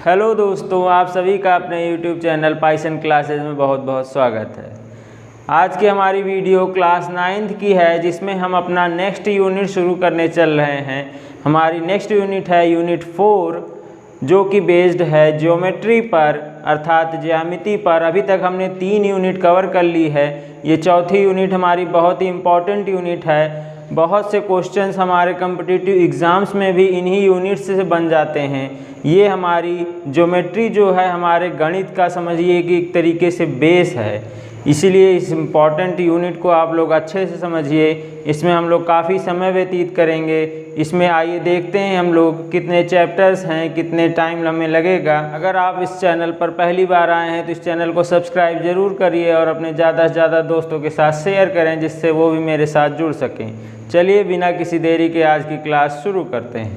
Hello दोस्तों, आप सभी का अपने YouTube चैनल पाइथन क्लासेज में बहुत बहुत स्वागत है। आज की हमारी वीडियो क्लास 9th की है, जिसमें हम अपना नेक्स्ट यूनिट शुरू करने चल रहे हैं। हमारी नेक्स्ट यूनिट है यूनिट 4, जो कि बेस्ड है ज्योमेट्री पर, अर्थात ज्यामिति पर। अभी तक हमने 3 यूनिट कवर कर ली है। ये चौथी यूनिट हमारी बहुत ही इम्पॉर्टेंट यूनिट है। बहुत से क्वेश्चंस हमारे कॉम्पिटिटिव एग्ज़ाम्स में भी इन्हीं यूनिट्स से बन जाते हैं। ये हमारी ज्योमेट्री जो है हमारे गणित का समझिए कि एक तरीके से बेस है, इसीलिए इस इम्पॉर्टेंट यूनिट को आप लोग अच्छे से समझिए। इसमें हम लोग काफ़ी समय व्यतीत करेंगे। इसमें आइए देखते हैं हम लोग कितने चैप्टर्स हैं, कितने टाइम हमें लगेगा। अगर आप इस चैनल पर पहली बार आए हैं तो इस चैनल को सब्सक्राइब ज़रूर करिए और अपने ज़्यादा से ज़्यादा दोस्तों के साथ शेयर करें, जिससे वो भी मेरे साथ जुड़ सकें। चलिए बिना किसी देरी के आज की क्लास शुरू करते हैं।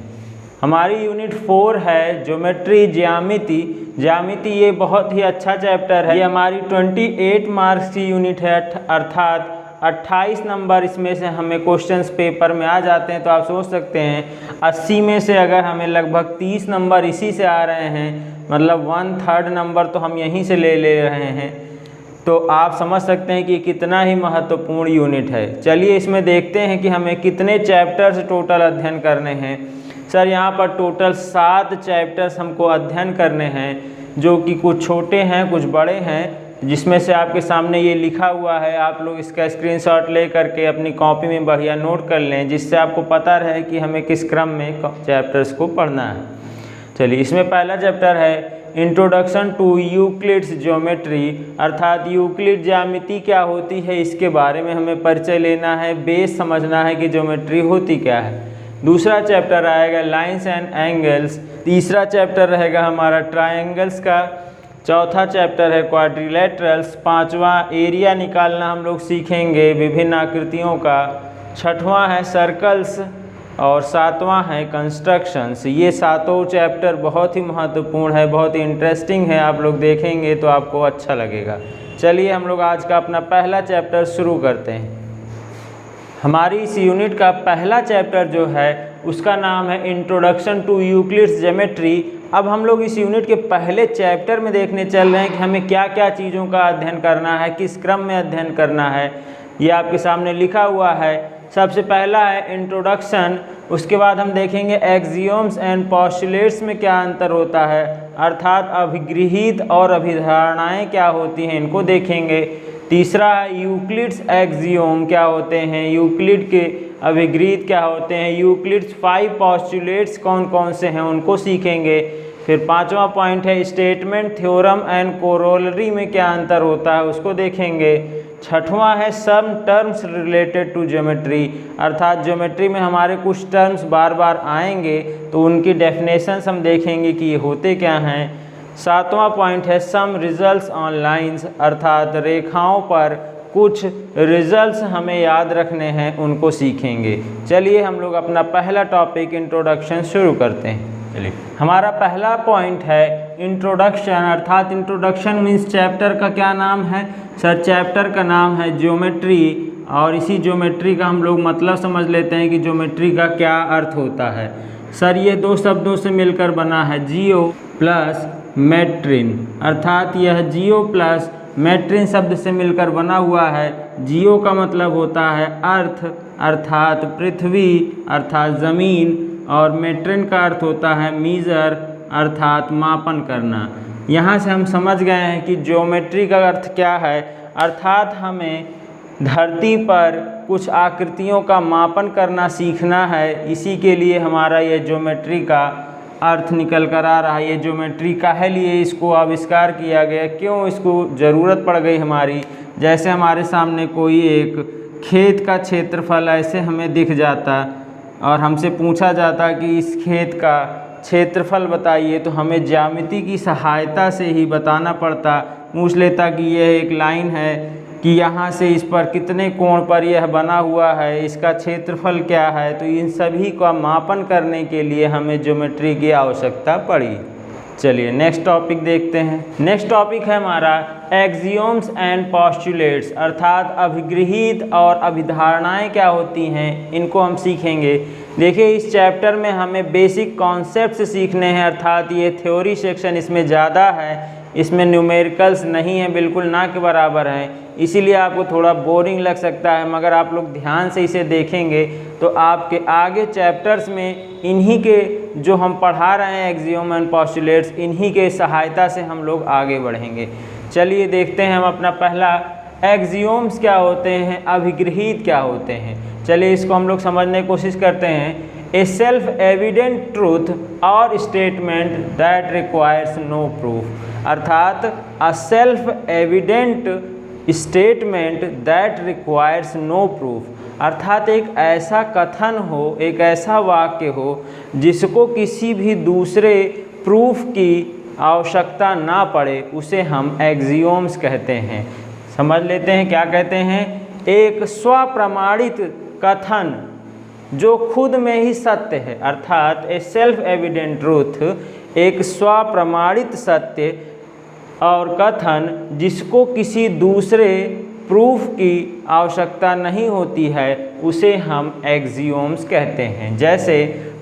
हमारी यूनिट 4 है ज्योमेट्री ज्यामिति। ये बहुत ही अच्छा चैप्टर है। ये हमारी 28 मार्क्स की यूनिट है, अर्थात 28 नंबर इसमें से हमें क्वेश्चंस पेपर में आ जाते हैं। तो आप सोच सकते हैं 80 में से अगर हमें लगभग 30 नंबर इसी से आ रहे हैं, मतलब 1/3 नंबर तो हम यहीं से ले रहे हैं। तो आप समझ सकते हैं कि कितना ही महत्वपूर्ण यूनिट है। चलिए इसमें देखते हैं कि हमें कितने चैप्टर्स टोटल अध्ययन करने हैं। सर यहाँ पर टोटल 7 चैप्टर्स हमको अध्ययन करने हैं, जो कि कुछ छोटे हैं कुछ बड़े हैं, जिसमें से आपके सामने ये लिखा हुआ है। आप लोग इसका स्क्रीनशॉट ले करके अपनी कॉपी में बढ़िया नोट कर लें, जिससे आपको पता रहे कि हमें किस क्रम में चैप्टर्स को पढ़ना है। चलिए इसमें पहला चैप्टर है इंट्रोडक्शन टू यूक्लिड्स ज्योमेट्री, अर्थात यूक्लिड ज्यामिति क्या होती है इसके बारे में हमें परिचय लेना है, बेस समझना है कि ज्योमेट्री होती क्या है। दूसरा चैप्टर आएगा लाइंस एंड एंगल्स। तीसरा चैप्टर रहेगा हमारा ट्रायंगल्स का। चौथा चैप्टर है क्वाड्रिलेटरल्स। पांचवा एरिया निकालना हम लोग सीखेंगे विभिन्न आकृतियों का। छठवां है सर्कल्स और सातवां है कंस्ट्रक्शंस। ये सातों चैप्टर बहुत ही महत्वपूर्ण है, बहुत ही इंटरेस्टिंग है। आप लोग देखेंगे तो आपको अच्छा लगेगा। चलिए हम लोग आज का अपना पहला चैप्टर शुरू करते हैं। हमारी इस यूनिट का पहला चैप्टर जो है उसका नाम है इंट्रोडक्शन टू यूक्लिड्स ज्योमेट्री। अब हम लोग इस यूनिट के पहले चैप्टर में देखने चल रहे हैं कि हमें क्या क्या चीज़ों का अध्ययन करना है, किस क्रम में अध्ययन करना है। ये आपके सामने लिखा हुआ है। सबसे पहला है इंट्रोडक्शन, उसके बाद हम देखेंगे एक्सियोम्स एंड पोस्टुलेट्स में क्या अंतर होता है, अर्थात अभिगृहीत और अभिधारणाएं क्या होती हैं, इनको देखेंगे। तीसरा है यूक्लिड्स एक्सियोम क्या होते हैं, यूक्लिड के अभिगृहीत क्या होते हैं, यूक्लिड्स 5 पोस्टुलेट्स कौन कौन से हैं उनको सीखेंगे। फिर पांचवा पॉइंट है स्टेटमेंट थ्योरम एंड कोरोलरी में क्या अंतर होता है, उसको देखेंगे। छठवां है some terms related to geometry, अर्थात ज्योमेट्री में हमारे कुछ टर्म्स बार बार आएंगे तो उनकी डेफिनेशंस हम देखेंगे कि ये होते क्या हैं। सातवां पॉइंट है सम रिजल्ट्स ऑन लाइंस, अर्थात रेखाओं पर कुछ रिजल्ट्स हमें याद रखने हैं, उनको सीखेंगे। चलिए हम लोग अपना पहला टॉपिक इंट्रोडक्शन शुरू करते हैं। चलिए हमारा पहला पॉइंट है इंट्रोडक्शन, अर्थात इंट्रोडक्शन मीन्स चैप्टर का क्या नाम है। सर चैप्टर का नाम है ज्योमेट्री, और इसी ज्योमेट्री का हम लोग मतलब समझ लेते हैं कि ज्योमेट्री का क्या अर्थ होता है। सर ये दो शब्दों से मिलकर बना है, जियो प्लस मेट्रिन, अर्थात यह जियो प्लस मेट्रिन शब्द से मिलकर बना हुआ है। जियो का मतलब होता है अर्थ, अर्थात पृथ्वी अर्थात ज़मीन, और मेट्रिन का अर्थ होता है मीज़र, अर्थात मापन करना। यहाँ से हम समझ गए हैं कि ज्योमेट्री का अर्थ क्या है, अर्थात हमें धरती पर कुछ आकृतियों का मापन करना सीखना है। इसी के लिए हमारा ये ज्योमेट्री का अर्थ निकल कर आ रहा है। ये ज्योमेट्री काहे लिए इसको आविष्कार किया गया, क्यों इसको ज़रूरत पड़ गई हमारी। जैसे हमारे सामने कोई एक खेत का क्षेत्रफल ऐसे हमें दिख जाता और हमसे पूछा जाता कि इस खेत का क्षेत्रफल बताइए, तो हमें ज्यामिति की सहायता से ही बताना पड़ता। पूछ लेता कि यह एक लाइन है कि यहाँ से इस पर कितने कोण पर यह बना हुआ है, इसका क्षेत्रफल क्या है। तो इन सभी का मापन करने के लिए हमें ज्योमेट्री की आवश्यकता पड़ी। चलिए नेक्स्ट टॉपिक देखते हैं। नेक्स्ट टॉपिक है हमारा एक्सियोम्स एंड पोस्टुलेट्स, अर्थात अभिगृहीत और अभिधारणाएं क्या होती हैं, इनको हम सीखेंगे। देखिए इस चैप्टर में हमें बेसिक कॉन्सेप्ट्स सीखने हैं, अर्थात ये थ्योरी सेक्शन इसमें ज़्यादा है, इसमें न्यूमेरिकल्स नहीं है, बिल्कुल ना के बराबर हैं, इसीलिए आपको थोड़ा बोरिंग लग सकता है। मगर आप लोग ध्यान से इसे देखेंगे तो आपके आगे चैप्टर्स में इन्हीं के जो हम पढ़ा रहे हैं एक्सियोम एंड पोस्टुलेट्स, इन्हीं के सहायता से हम लोग आगे बढ़ेंगे। चलिए देखते हैं हम अपना पहला एक्सियोम्स क्या होते हैं, अभिगृहीत क्या होते हैं। चलिए इसको हम लोग समझने की कोशिश करते हैं। ए सेल्फ एविडेंट ट्रूथ और statement that requires no proof, अर्थात a self evident statement that requires no proof, अर्थात एक ऐसा कथन हो, एक ऐसा वाक्य हो जिसको किसी भी दूसरे प्रूफ की आवश्यकता ना पड़े, उसे हम एक्सियोम्स कहते हैं। समझ लेते हैं क्या कहते हैं। एक स्वप्रमाणित कथन जो खुद में ही सत्य है, अर्थात ए सेल्फ एविडेंट ट्रूथ एक स्वप्रमाणित सत्य और कथन जिसको किसी दूसरे प्रूफ की आवश्यकता नहीं होती है, उसे हम एक्सियोम्स कहते हैं। जैसे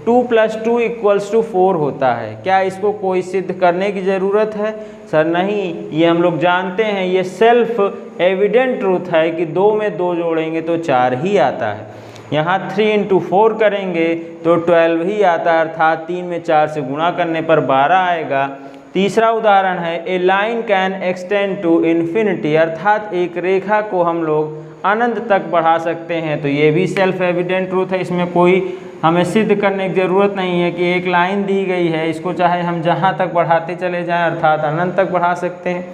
2 + 2 = 4 होता है, क्या इसको कोई सिद्ध करने की ज़रूरत है? सर नहीं, ये हम लोग जानते हैं, ये सेल्फ एविडेंट ट्रूथ है कि 2 में 2 जोड़ेंगे तो 4 ही आता है। यहाँ 3 × 4 करेंगे तो 12 ही आता है, अर्थात 3 में 4 से गुणा करने पर 12 आएगा। तीसरा उदाहरण है a line can extend to infinity, अर्थात एक रेखा को हम लोग अनंत तक बढ़ा सकते हैं, तो ये भी सेल्फ एविडेंट ट्रूथ है, इसमें कोई हमें सिद्ध करने की ज़रूरत नहीं है कि एक लाइन दी गई है, इसको चाहे हम जहाँ तक बढ़ाते चले जाएं, अर्थात अनंत तक बढ़ा सकते हैं।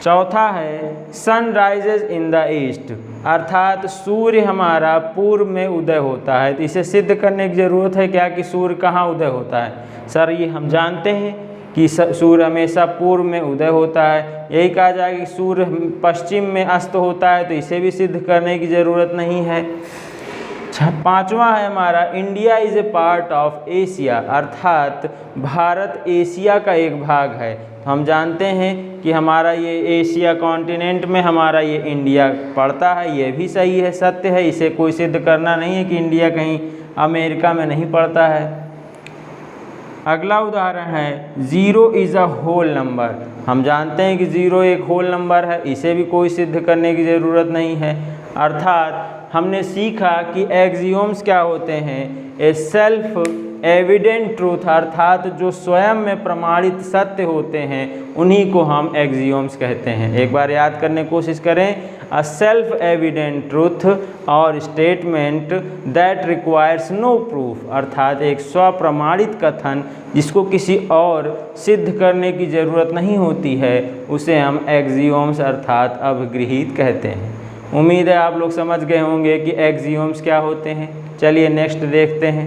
चौथा है sun rises in the east, अर्थात सूर्य हमारा पूर्व में उदय होता है, तो इसे सिद्ध करने की ज़रूरत है क्या कि सूर्य कहाँ उदय होता है? सर ये हम जानते हैं कि सूर्य हमेशा पूर्व में उदय होता है। यही कहा जाए कि सूर्य पश्चिम में अस्त होता है, तो इसे भी सिद्ध करने की ज़रूरत नहीं है। पांचवा है हमारा India is a part of Asia, अर्थात भारत एशिया का एक भाग है। तो हम जानते हैं कि हमारा ये एशिया कॉन्टिनेंट में हमारा ये इंडिया पड़ता है, ये भी सही है, सत्य है, इसे कोई सिद्ध करना नहीं है कि इंडिया कहीं अमेरिका में नहीं पड़ता है। अगला उदाहरण है 0 इज़ अ होल नंबर, हम जानते हैं कि 0 एक होल नंबर है, इसे भी कोई सिद्ध करने की ज़रूरत नहीं है। अर्थात हमने सीखा कि एक्सियोम्स क्या होते हैं, ए सेल्फ एविडेंट ट्रूथ, अर्थात जो स्वयं में प्रमाणित सत्य होते हैं उन्हीं को हम एक्सियोम्स कहते हैं। एक बार याद करने की कोशिश करें, अ सेल्फ एविडेंट ट्रूथ और statement that requires no proof, अर्थात एक स्वप्रमाणित कथन जिसको किसी और सिद्ध करने की ज़रूरत नहीं होती है, उसे हम एक्सियोम्स अर्थात अभिगृहीत कहते हैं। उम्मीद है आप लोग समझ गए होंगे कि एक्सियोम्स क्या होते हैं। चलिए नेक्स्ट देखते हैं।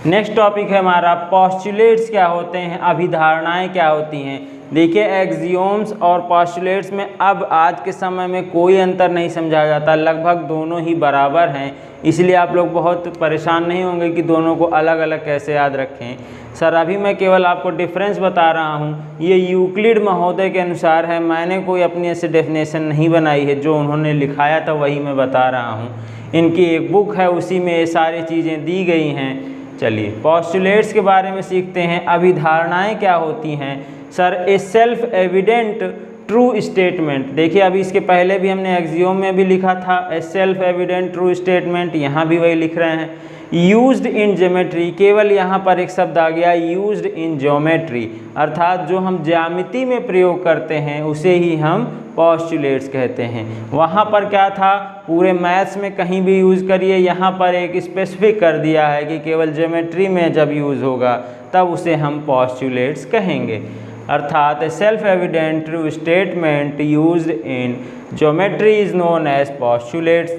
नेक्स्ट टॉपिक है हमारा पोस्टुलेट्स क्या होते हैं, अभिधारणाएं क्या होती हैं। देखिए एक्सियोम्स और पोस्टुलेट्स में अब आज के समय में कोई अंतर नहीं समझा जाता, लगभग दोनों ही बराबर हैं, इसलिए आप लोग बहुत परेशान नहीं होंगे कि दोनों को अलग अलग कैसे याद रखें। सर अभी मैं केवल आपको डिफरेंस बता रहा हूँ, ये यूक्लिड महोदय के अनुसार है, मैंने कोई अपनी ऐसे डेफिनेशन नहीं बनाई है, जो उन्होंने लिखाया था वही मैं बता रहा हूँ। इनकी एक बुक है, उसी में ये सारी चीज़ें दी गई हैं। चलिए पोस्टुलेट्स के बारे में सीखते हैं। अभिधारणाएं क्या होती हैं? सर ए सेल्फ एविडेंट ट्रू स्टेटमेंट, देखिए अभी इसके पहले भी हमने एक्सियोम में भी लिखा था ए सेल्फ एविडेंट ट्रू स्टेटमेंट, यहाँ भी वही लिख रहे हैं। यूज्ड इन ज्योमेट्री, केवल यहाँ पर एक शब्द आ गया यूज्ड इन ज्योमेट्री, अर्थात जो हम ज्यामिति में प्रयोग करते हैं उसे ही हम पोस्टुलेट्स कहते हैं। वहाँ पर क्या था, पूरे मैथ्स में कहीं भी यूज़ करिए, यहाँ पर एक स्पेसिफिक कर दिया है कि केवल ज्योमेट्री में जब यूज़ होगा तब उसे हम पोस्टुलेट्स कहेंगे। अर्थात a self evident true statement used in geometry is known as postulates.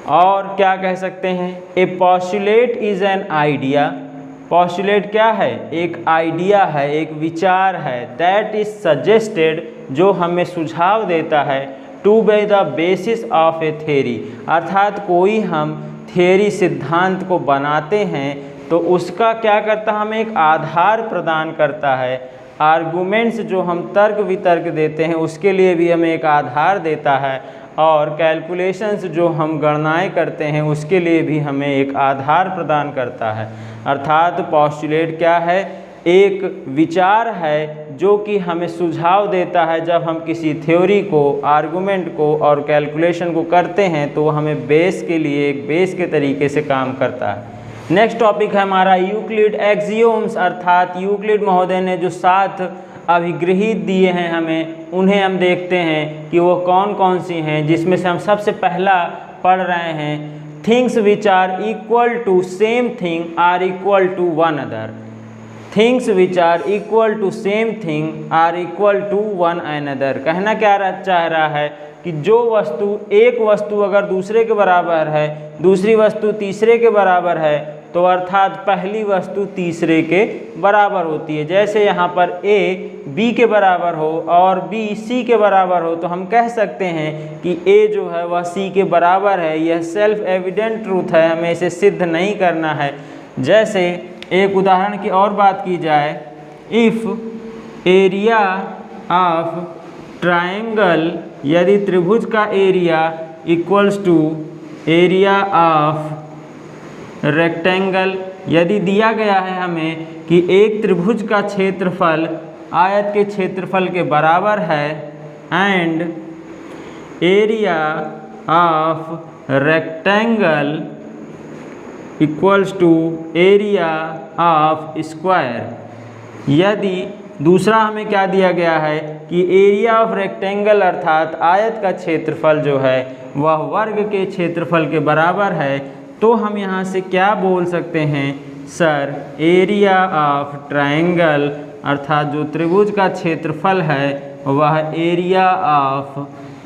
और क्या कह सकते हैं, a postulate is an idea, postulate क्या है, एक आइडिया है, एक विचार है, दैट इज सजेस्टेड, जो हमें सुझाव देता है, to be the basis of a theory, अर्थात कोई हम थ्योरी सिद्धांत को बनाते हैं तो उसका क्या करता है, हमें एक आधार प्रदान करता है। आर्गूमेंट्स जो हम तर्क वितर्क देते हैं उसके लिए भी हमें एक आधार देता है, और कैलकुलेशंस जो हम गणनाएं करते हैं उसके लिए भी हमें एक आधार प्रदान करता है। अर्थात पोस्टुलेट क्या है? एक विचार है जो कि हमें सुझाव देता है जब हम किसी थ्योरी को, आर्गुमेंट को और कैलकुलेशन को करते हैं तो हमें बेस के लिए एक बेस के तरीके से काम करता है। नेक्स्ट टॉपिक है हमारा यूक्लिड एक्सियोम्स, अर्थात यूक्लिड महोदय ने जो 7 अभिगृहित दिए हैं हमें, उन्हें हम देखते हैं कि वो कौन कौन सी हैं, जिसमें से हम सबसे पहला पढ़ रहे हैं things which are equal to same thing are equal to one other. Things which are equal to same thing are equal to one another. कहना क्या चाह रहा है कि जो वस्तु, एक वस्तु अगर दूसरे के बराबर है, दूसरी वस्तु तीसरे के बराबर है, तो अर्थात पहली वस्तु तीसरे के बराबर होती है। जैसे यहाँ पर A B के बराबर हो और B C के बराबर हो तो हम कह सकते हैं कि A जो है वह C के बराबर है। यह सेल्फ एविडेंट ट्रूथ है, हमें इसे सिद्ध नहीं करना है। जैसे एक उदाहरण की और बात की जाए, इफ़ एरिया ऑफ ट्रायंगल, यदि त्रिभुज का area equals to area of rectangle, यदि दिया गया है हमें कि एक त्रिभुज का क्षेत्रफल आयत के क्षेत्रफल के बराबर है and area of rectangle equals to area of square. यदि दूसरा हमें क्या दिया गया है कि एरिया ऑफ रेक्टेंगल अर्थात आयत का क्षेत्रफल जो है वह वर्ग के क्षेत्रफल के बराबर है, तो हम यहाँ से क्या बोल सकते हैं? सर, एरिया ऑफ ट्रायंगल अर्थात जो त्रिभुज का क्षेत्रफल है वह एरिया ऑफ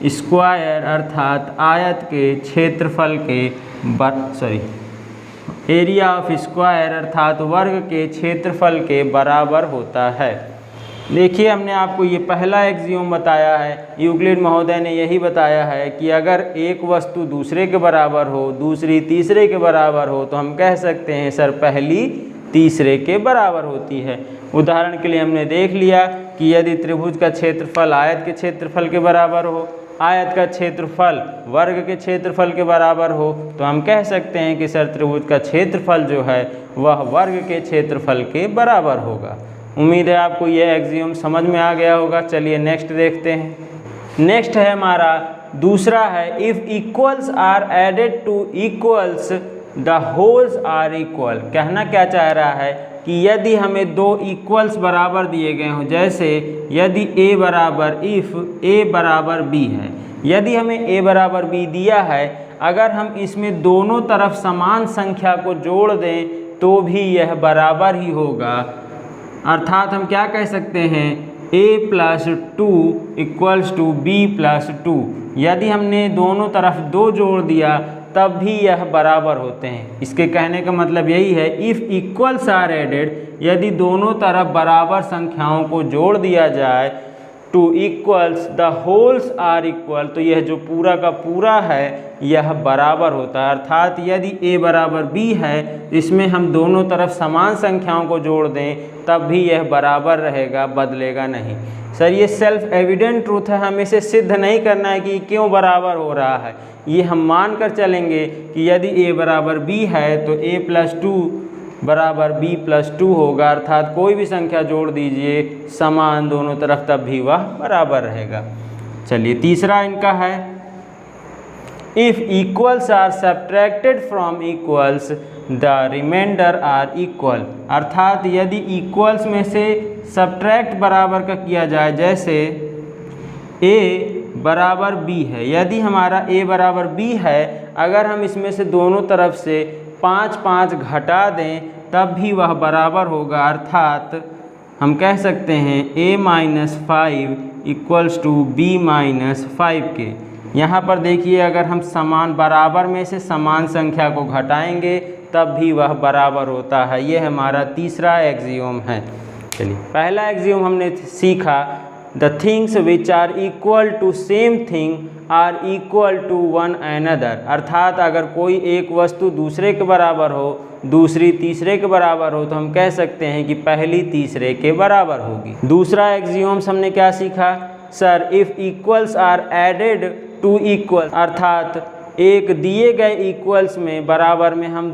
स्क्वायर अर्थात आयत के क्षेत्रफल के एरिया ऑफ स्क्वायर अर्थात वर्ग के क्षेत्रफल के बराबर होता है। देखिए, हमने आपको ये पहला एक्सियोम बताया है, यूक्लिड महोदय ने यही बताया है कि अगर एक वस्तु दूसरे के बराबर हो, दूसरी तीसरे के बराबर हो, तो हम कह सकते हैं सर पहली तीसरे के बराबर होती है। उदाहरण के लिए हमने देख लिया कि यदि त्रिभुज का क्षेत्रफल आयत के क्षेत्रफल के बराबर हो, आयत का क्षेत्रफल वर्ग के क्षेत्रफल के बराबर हो, तो हम कह सकते हैं कि सर त्रिभुज का क्षेत्रफल जो है वह वर्ग के क्षेत्रफल के बराबर होगा। उम्मीद है आपको यह एक्सियोम समझ में आ गया होगा। चलिए नेक्स्ट देखते हैं। नेक्स्ट है हमारा दूसरा है, if equals are added to equals the wholes are equal. कहना क्या चाह रहा है कि यदि हमें दो इक्वल्स बराबर दिए गए हों, जैसे यदि A बराबर, इफ़ A बराबर B है, यदि हमें A बराबर B दिया है, अगर हम इसमें दोनों तरफ समान संख्या को जोड़ दें तो भी यह बराबर ही होगा। अर्थात हम क्या कह सकते हैं, A+2 इक्वल्स टू B+2। यदि हमने दोनों तरफ 2 जोड़ दिया तब भी यह बराबर होते हैं। इसके कहने का मतलब यही है, इफ़ इक्वल्स आर एडेड, यदि दोनों तरफ बराबर संख्याओं को जोड़ दिया जाए, to equals the wholes are equal, तो यह जो पूरा का पूरा है यह बराबर होता है। अर्थात यदि A बराबर B है, इसमें हम दोनों तरफ समान संख्याओं को जोड़ दें तब भी यह बराबर रहेगा, बदलेगा नहीं। सर ये सेल्फ एविडेंट ट्रूथ है, हमें इसे सिद्ध नहीं करना है कि क्यों बराबर हो रहा है। ये हम मान कर चलेंगे कि यदि A बराबर B है तो A+2 बराबर B+2 होगा। अर्थात कोई भी संख्या जोड़ दीजिए समान दोनों तरफ, तब भी वह बराबर रहेगा। चलिए तीसरा इनका है, if equals are subtracted from equals the remainder are equal. अर्थात यदि इक्वल्स में से सब्ट्रैक्ट बराबर का किया जाए, जैसे A बराबर B है, यदि हमारा A बराबर B है, अगर हम इसमें से दोनों तरफ से 5 घटा दें तब भी वह बराबर होगा। अर्थात हम कह सकते हैं A-5 इक्वल्स टू B-5 के। यहाँ पर देखिए, अगर हम समान बराबर में से समान संख्या को घटाएंगे तब भी वह बराबर होता है। ये हमारा तीसरा एक्सियोम है। चलिए पहला एक्सियोम हमने सीखा, the things which are equal to same thing are equal to one another. अर्थात अगर कोई एक वस्तु दूसरे के बराबर हो, दूसरी तीसरे के बराबर हो, तो हम कह सकते हैं कि पहली तीसरे के बराबर होगी। दूसरा एक्सियोम्स हमने क्या सीखा, sir if equals are added to equal, अर्थात एक दिए गए इक्वल्स में बराबर में हम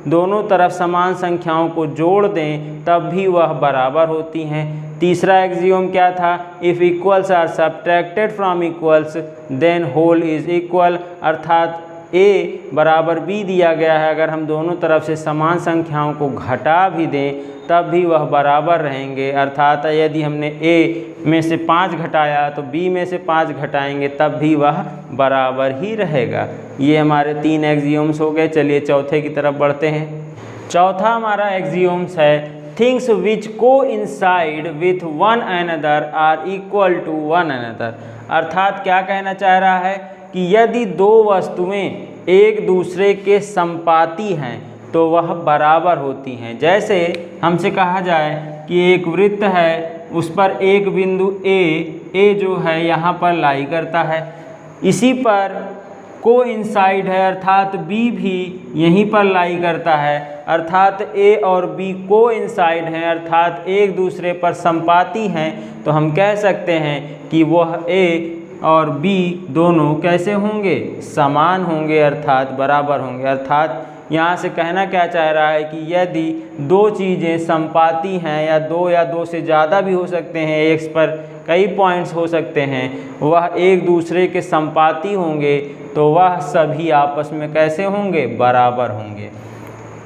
दोनों तरफ समान संख्याओं को जोड़ दें तब भी वह बराबर होती हैं। तीसरा एक्सियोम क्या था? If equals are subtracted from equals then whole is equal, अर्थात a बराबर b दिया गया है, अगर हम दोनों तरफ से समान संख्याओं को घटा भी दें तब भी वह बराबर रहेंगे, अर्थात यदि हमने a में से 5 घटाया तो b में से 5 घटाएंगे तब भी वह बराबर ही रहेगा। ये हमारे 3 एक्सियोम्स हो गए। चलिए चौथे की तरफ बढ़ते हैं। चौथा हमारा एक्सियोम्स है things which coincide with one another are equal to one another, अर्थात क्या कहना चाह रहा है कि यदि दो वस्तुएं एक दूसरे के संपाती हैं तो वह बराबर होती हैं। जैसे हमसे कहा जाए कि एक वृत्त है, उस पर एक बिंदु ए जो है यहाँ पर लाई करता है, इसी पर कोइंसाइड है अर्थात बी भी यहीं पर लाई करता है, अर्थात ए और बी कोइंसाइड हैं अर्थात एक दूसरे पर संपाती हैं, तो हम कह सकते हैं कि वह ए और बी दोनों कैसे होंगे? समान होंगे अर्थात बराबर होंगे। अर्थात यहाँ से कहना क्या चाह रहा है कि यदि दो चीज़ें संपाती हैं या दो से ज़्यादा भी हो सकते हैं, एक्स पर कई पॉइंट्स हो सकते हैं, वह एक दूसरे के संपाती होंगे तो वह सभी आपस में कैसे होंगे? बराबर होंगे।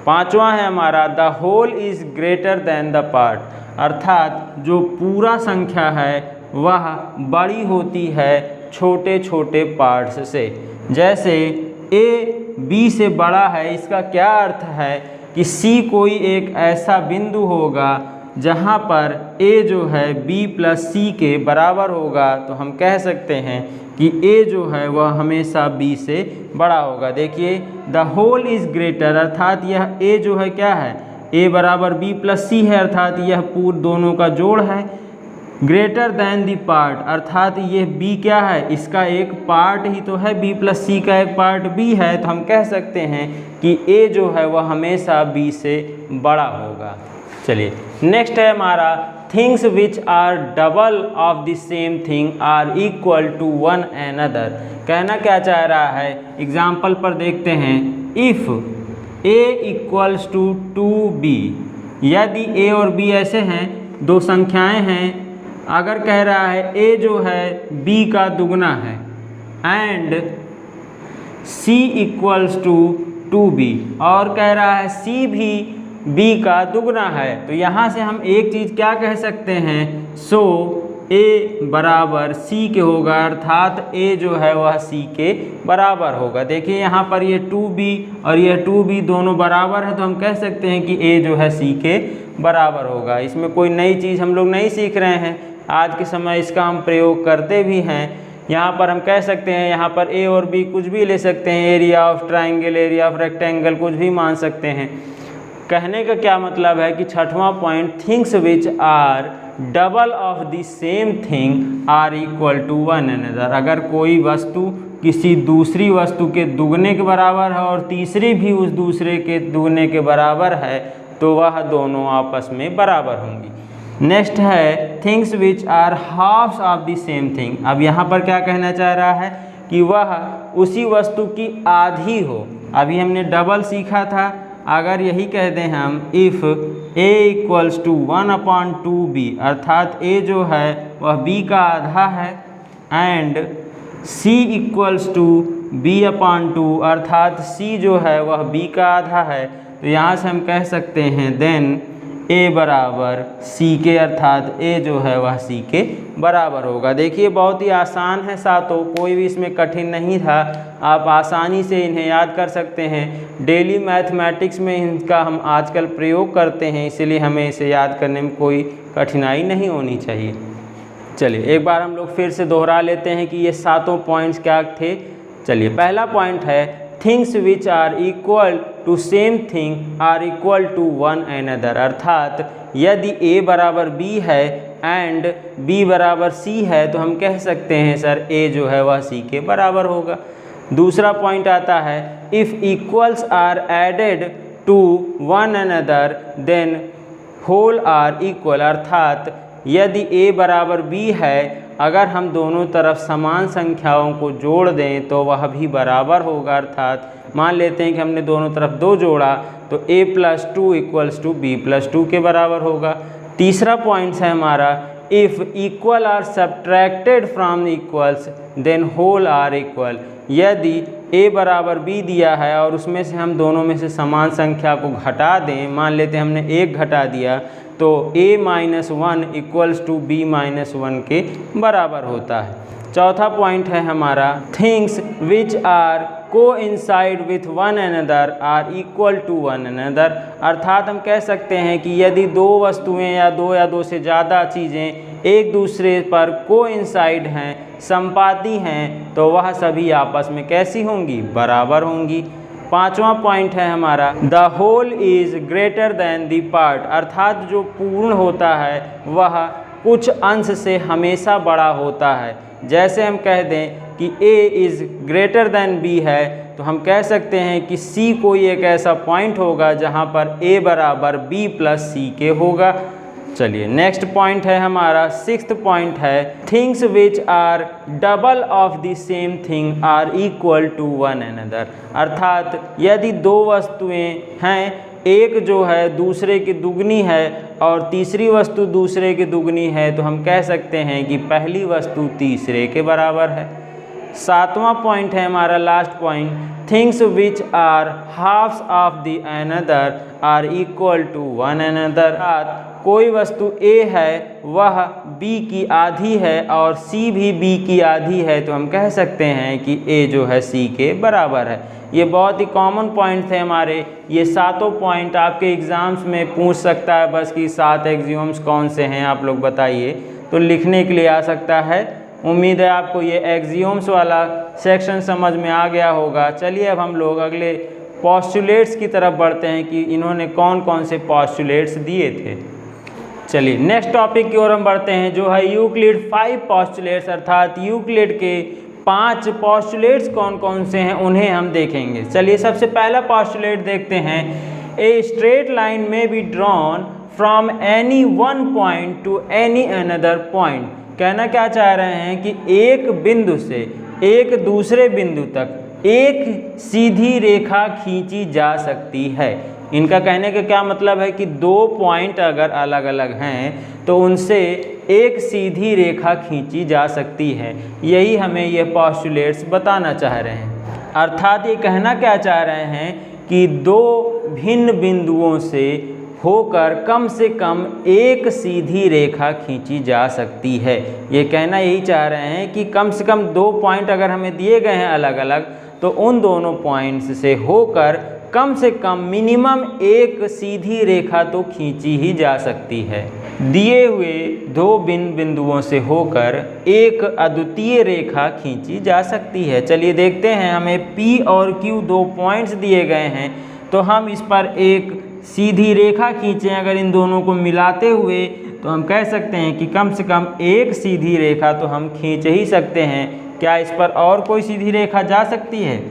पांचवा है हमारा the whole is greater than the part, अर्थात जो पूरा संख्या है वह बड़ी होती है छोटे छोटे पार्ट्स से। जैसे a b से बड़ा है, इसका क्या अर्थ है कि c कोई एक ऐसा बिंदु होगा जहाँ पर a जो है b प्लस c के बराबर होगा, तो हम कह सकते हैं कि a जो है वह हमेशा b से बड़ा होगा। देखिए द होल इज़ ग्रेटर, अर्थात यह a जो है क्या है? a बराबर b प्लस c है, अर्थात यह पूर्ण दोनों का जोड़ है। ग्रेटर दैन दी पार्ट, अर्थात ये b क्या है? इसका एक पार्ट ही तो है, b प्लस c का एक पार्ट b है, तो हम कह सकते हैं कि a जो है वह हमेशा b से बड़ा होगा। चलिए नेक्स्ट है हमारा things which are double of the same thing are equal to one another, कहना क्या चाह रहा है? एग्जाम्पल पर देखते हैं। If a equals to 2b, यदि a और b ऐसे हैं, दो संख्याएं हैं, अगर कह रहा है a जो है b का दुगना है and c equals to 2b, और कह रहा है c भी b का दुगना है, तो यहाँ से हम एक चीज़ क्या कह सकते हैं? सो a बराबर c के होगा, अर्थात a जो है वह c के बराबर होगा। देखिए यहाँ पर ये 2b और ये 2b दोनों बराबर है, तो हम कह सकते हैं कि a जो है c के बराबर होगा। इसमें कोई नई चीज़ हम लोग नहीं सीख रहे हैं, आज के समय इसका हम प्रयोग करते भी हैं। यहाँ पर हम कह सकते हैं, यहाँ पर a और b कुछ भी ले सकते हैं, area of triangle, area of rectangle, कुछ भी मान सकते हैं। कहने का क्या मतलब है कि छठवां point things which are double of the same thing are equal to one another, अगर कोई वस्तु किसी दूसरी वस्तु के दुगने के बराबर है और तीसरी भी उस दूसरे के दुगने के बराबर है तो वह दोनों आपस में बराबर होंगी। नेक्स्ट है things which are halves of the same thing, अब यहाँ पर क्या कहना चाह रहा है कि वह उसी वस्तु की आधी हो। अभी हमने डबल सीखा था, अगर यही कह दें हम if a equals to 1/2b, अर्थात a जो है वह b का आधा है and c equals to b/2, अर्थात c जो है वह b का आधा है, तो यहाँ से हम कह सकते हैं देन a बराबर c के, अर्थात a जो है वह c के बराबर होगा। देखिए बहुत ही आसान है सातों, कोई भी इसमें कठिन नहीं था, आप आसानी से इन्हें याद कर सकते हैं। डेली मैथमेटिक्स में इनका हम आजकल प्रयोग करते हैं, इसीलिए हमें इसे याद करने में कोई कठिनाई नहीं होनी चाहिए। चलिए एक बार हम लोग फिर से दोहरा लेते हैं कि ये सातों पॉइंट्स क्या थे। चलिए पहला पॉइंट है things which are equal to same thing are equal to one another, अर्थात यदि a बराबर b है एंड b बराबर c है तो हम कह सकते हैं सर a जो है वह c के बराबर होगा। दूसरा पॉइंट आता है if equals are added to one another then whole are equal, अर्थात यदि a बराबर b है अगर हम दोनों तरफ समान संख्याओं को जोड़ दें तो वह भी बराबर होगा। अर्थात मान लेते हैं कि हमने दोनों तरफ 2 जोड़ा तो a+2 = b+2 के बराबर होगा। तीसरा पॉइंट है हमारा, if equal are subtracted from equals then whole are equal. यदि a बराबर b दिया है और उसमें से हम दोनों में से समान संख्या को घटा दें, मान लेते हैं हमने 1 घटा दिया, तो a-1 = b-1 के बराबर होता है। चौथा पॉइंट है हमारा, things which are coincide with one another are equal to one another. अर्थात हम कह सकते हैं कि यदि 2 वस्तुएं या 2 से ज़्यादा चीज़ें एक दूसरे पर कोइंसाइड हैं, संपाती हैं, तो वह सभी आपस में कैसी होंगी? बराबर होंगी। पांचवा पॉइंट है हमारा, the whole is greater than the part. अर्थात जो पूर्ण होता है वह कुछ अंश से हमेशा बड़ा होता है। जैसे हम कह दें कि a is greater then b है, तो हम कह सकते हैं कि c कोई एक ऐसा पॉइंट होगा जहां पर a बराबर b + c के होगा। चलिए नेक्स्ट पॉइंट है हमारा, 6th पॉइंट है, things which are double of the same thing are equal to one another. अर्थात यदि 2 वस्तुएं हैं, एक जो है दूसरे की दुगनी है और तीसरी वस्तु दूसरे की दुगनी है, तो हम कह सकते हैं कि पहली वस्तु तीसरे के बराबर है। 7वां पॉइंट है हमारा, last point, things which are halves of the another are equal to one another. कोई वस्तु A है वह B की आधी है और C भी B की आधी है, तो हम कह सकते हैं कि A जो है C के बराबर है। ये बहुत ही कॉमन पॉइंट थे हमारे। ये 7 पॉइंट आपके एग्ज़ाम्स में पूछ सकता है बस कि 7 एक्सियोम्स कौन से हैं आप लोग बताइए, तो लिखने के लिए आ सकता है। उम्मीद है आपको ये एक्सियोम्स वाला सेक्शन समझ में आ गया होगा। चलिए अब हम लोग अगले पोस्टुलेट्स की तरफ बढ़ते हैं कि इन्होंने कौन कौन से पोस्टुलेट्स दिए थे। चलिए नेक्स्ट टॉपिक की ओर हम बढ़ते हैं, जो है यूक्लिड 5 पोस्टुलेट्स। अर्थात यूक्लिड के 5 पोस्टुलेट्स कौन कौन से हैं उन्हें हम देखेंगे। चलिए सबसे पहला पोस्टुलेट देखते हैं, ए स्ट्रेट लाइन में be drawn from any one point two any another point. कहना क्या चाह रहे हैं कि एक बिंदु से एक दूसरे बिंदु तक एक सीधी रेखा खींची जा सकती है। इनका कहने का क्या मतलब है कि 2 पॉइंट अगर अलग अलग हैं तो उनसे एक सीधी रेखा खींची जा सकती है। यही हमें ये पोस्टुलेट्स बताना चाह रहे हैं। अर्थात ये कहना क्या चाह रहे हैं कि 2 भिन्न बिंदुओं से होकर कम से कम एक सीधी रेखा खींची जा सकती है। ये कहना यही चाह रहे हैं कि कम से कम 2 पॉइंट अगर हमें दिए गए हैं अलग अलग, तो उन दोनों पॉइंट्स से होकर कम से कम मिनिमम एक सीधी रेखा तो खींची ही जा सकती है। दिए हुए 2 भिन्न बिंदुओं से होकर एक अद्वितीय रेखा खींची जा सकती है। चलिए देखते हैं, हमें P और Q 2 पॉइंट्स दिए गए हैं, तो हम इस पर एक सीधी रेखा खींचें। अगर इन दोनों को मिलाते हुए तो हम कह सकते हैं कि कम से कम एक सीधी रेखा तो हम खींच ही सकते हैं। क्या इस पर और कोई सीधी रेखा जा सकती है?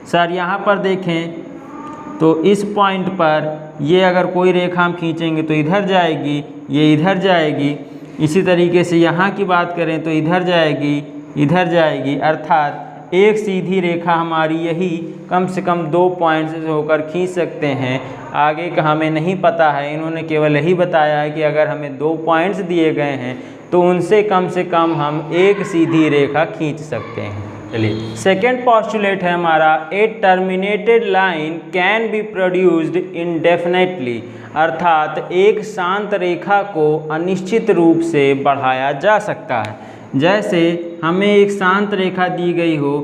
सर यहाँ पर देखें तो इस पॉइंट पर ये अगर कोई रेखा हम खींचेंगे तो इधर जाएगी, ये इधर जाएगी। इसी तरीके से यहाँ की बात करें तो इधर जाएगी, इधर जाएगी। अर्थात एक सीधी रेखा हमारी यही कम से कम 2 पॉइंट से होकर खींच सकते हैं। आगे का हमें नहीं पता है, इन्होंने केवल यही बताया है कि अगर हमें 2 पॉइंट्स दिए गए हैं तो उनसे कम से कम हम एक सीधी रेखा खींच सकते हैं। चलिए सेकेंड पोस्टुलेट है हमारा, a terminated line can be produced indefinitely. अर्थात एक शांत रेखा को अनिश्चित रूप से बढ़ाया जा सकता है। जैसे हमें एक शांत रेखा दी गई हो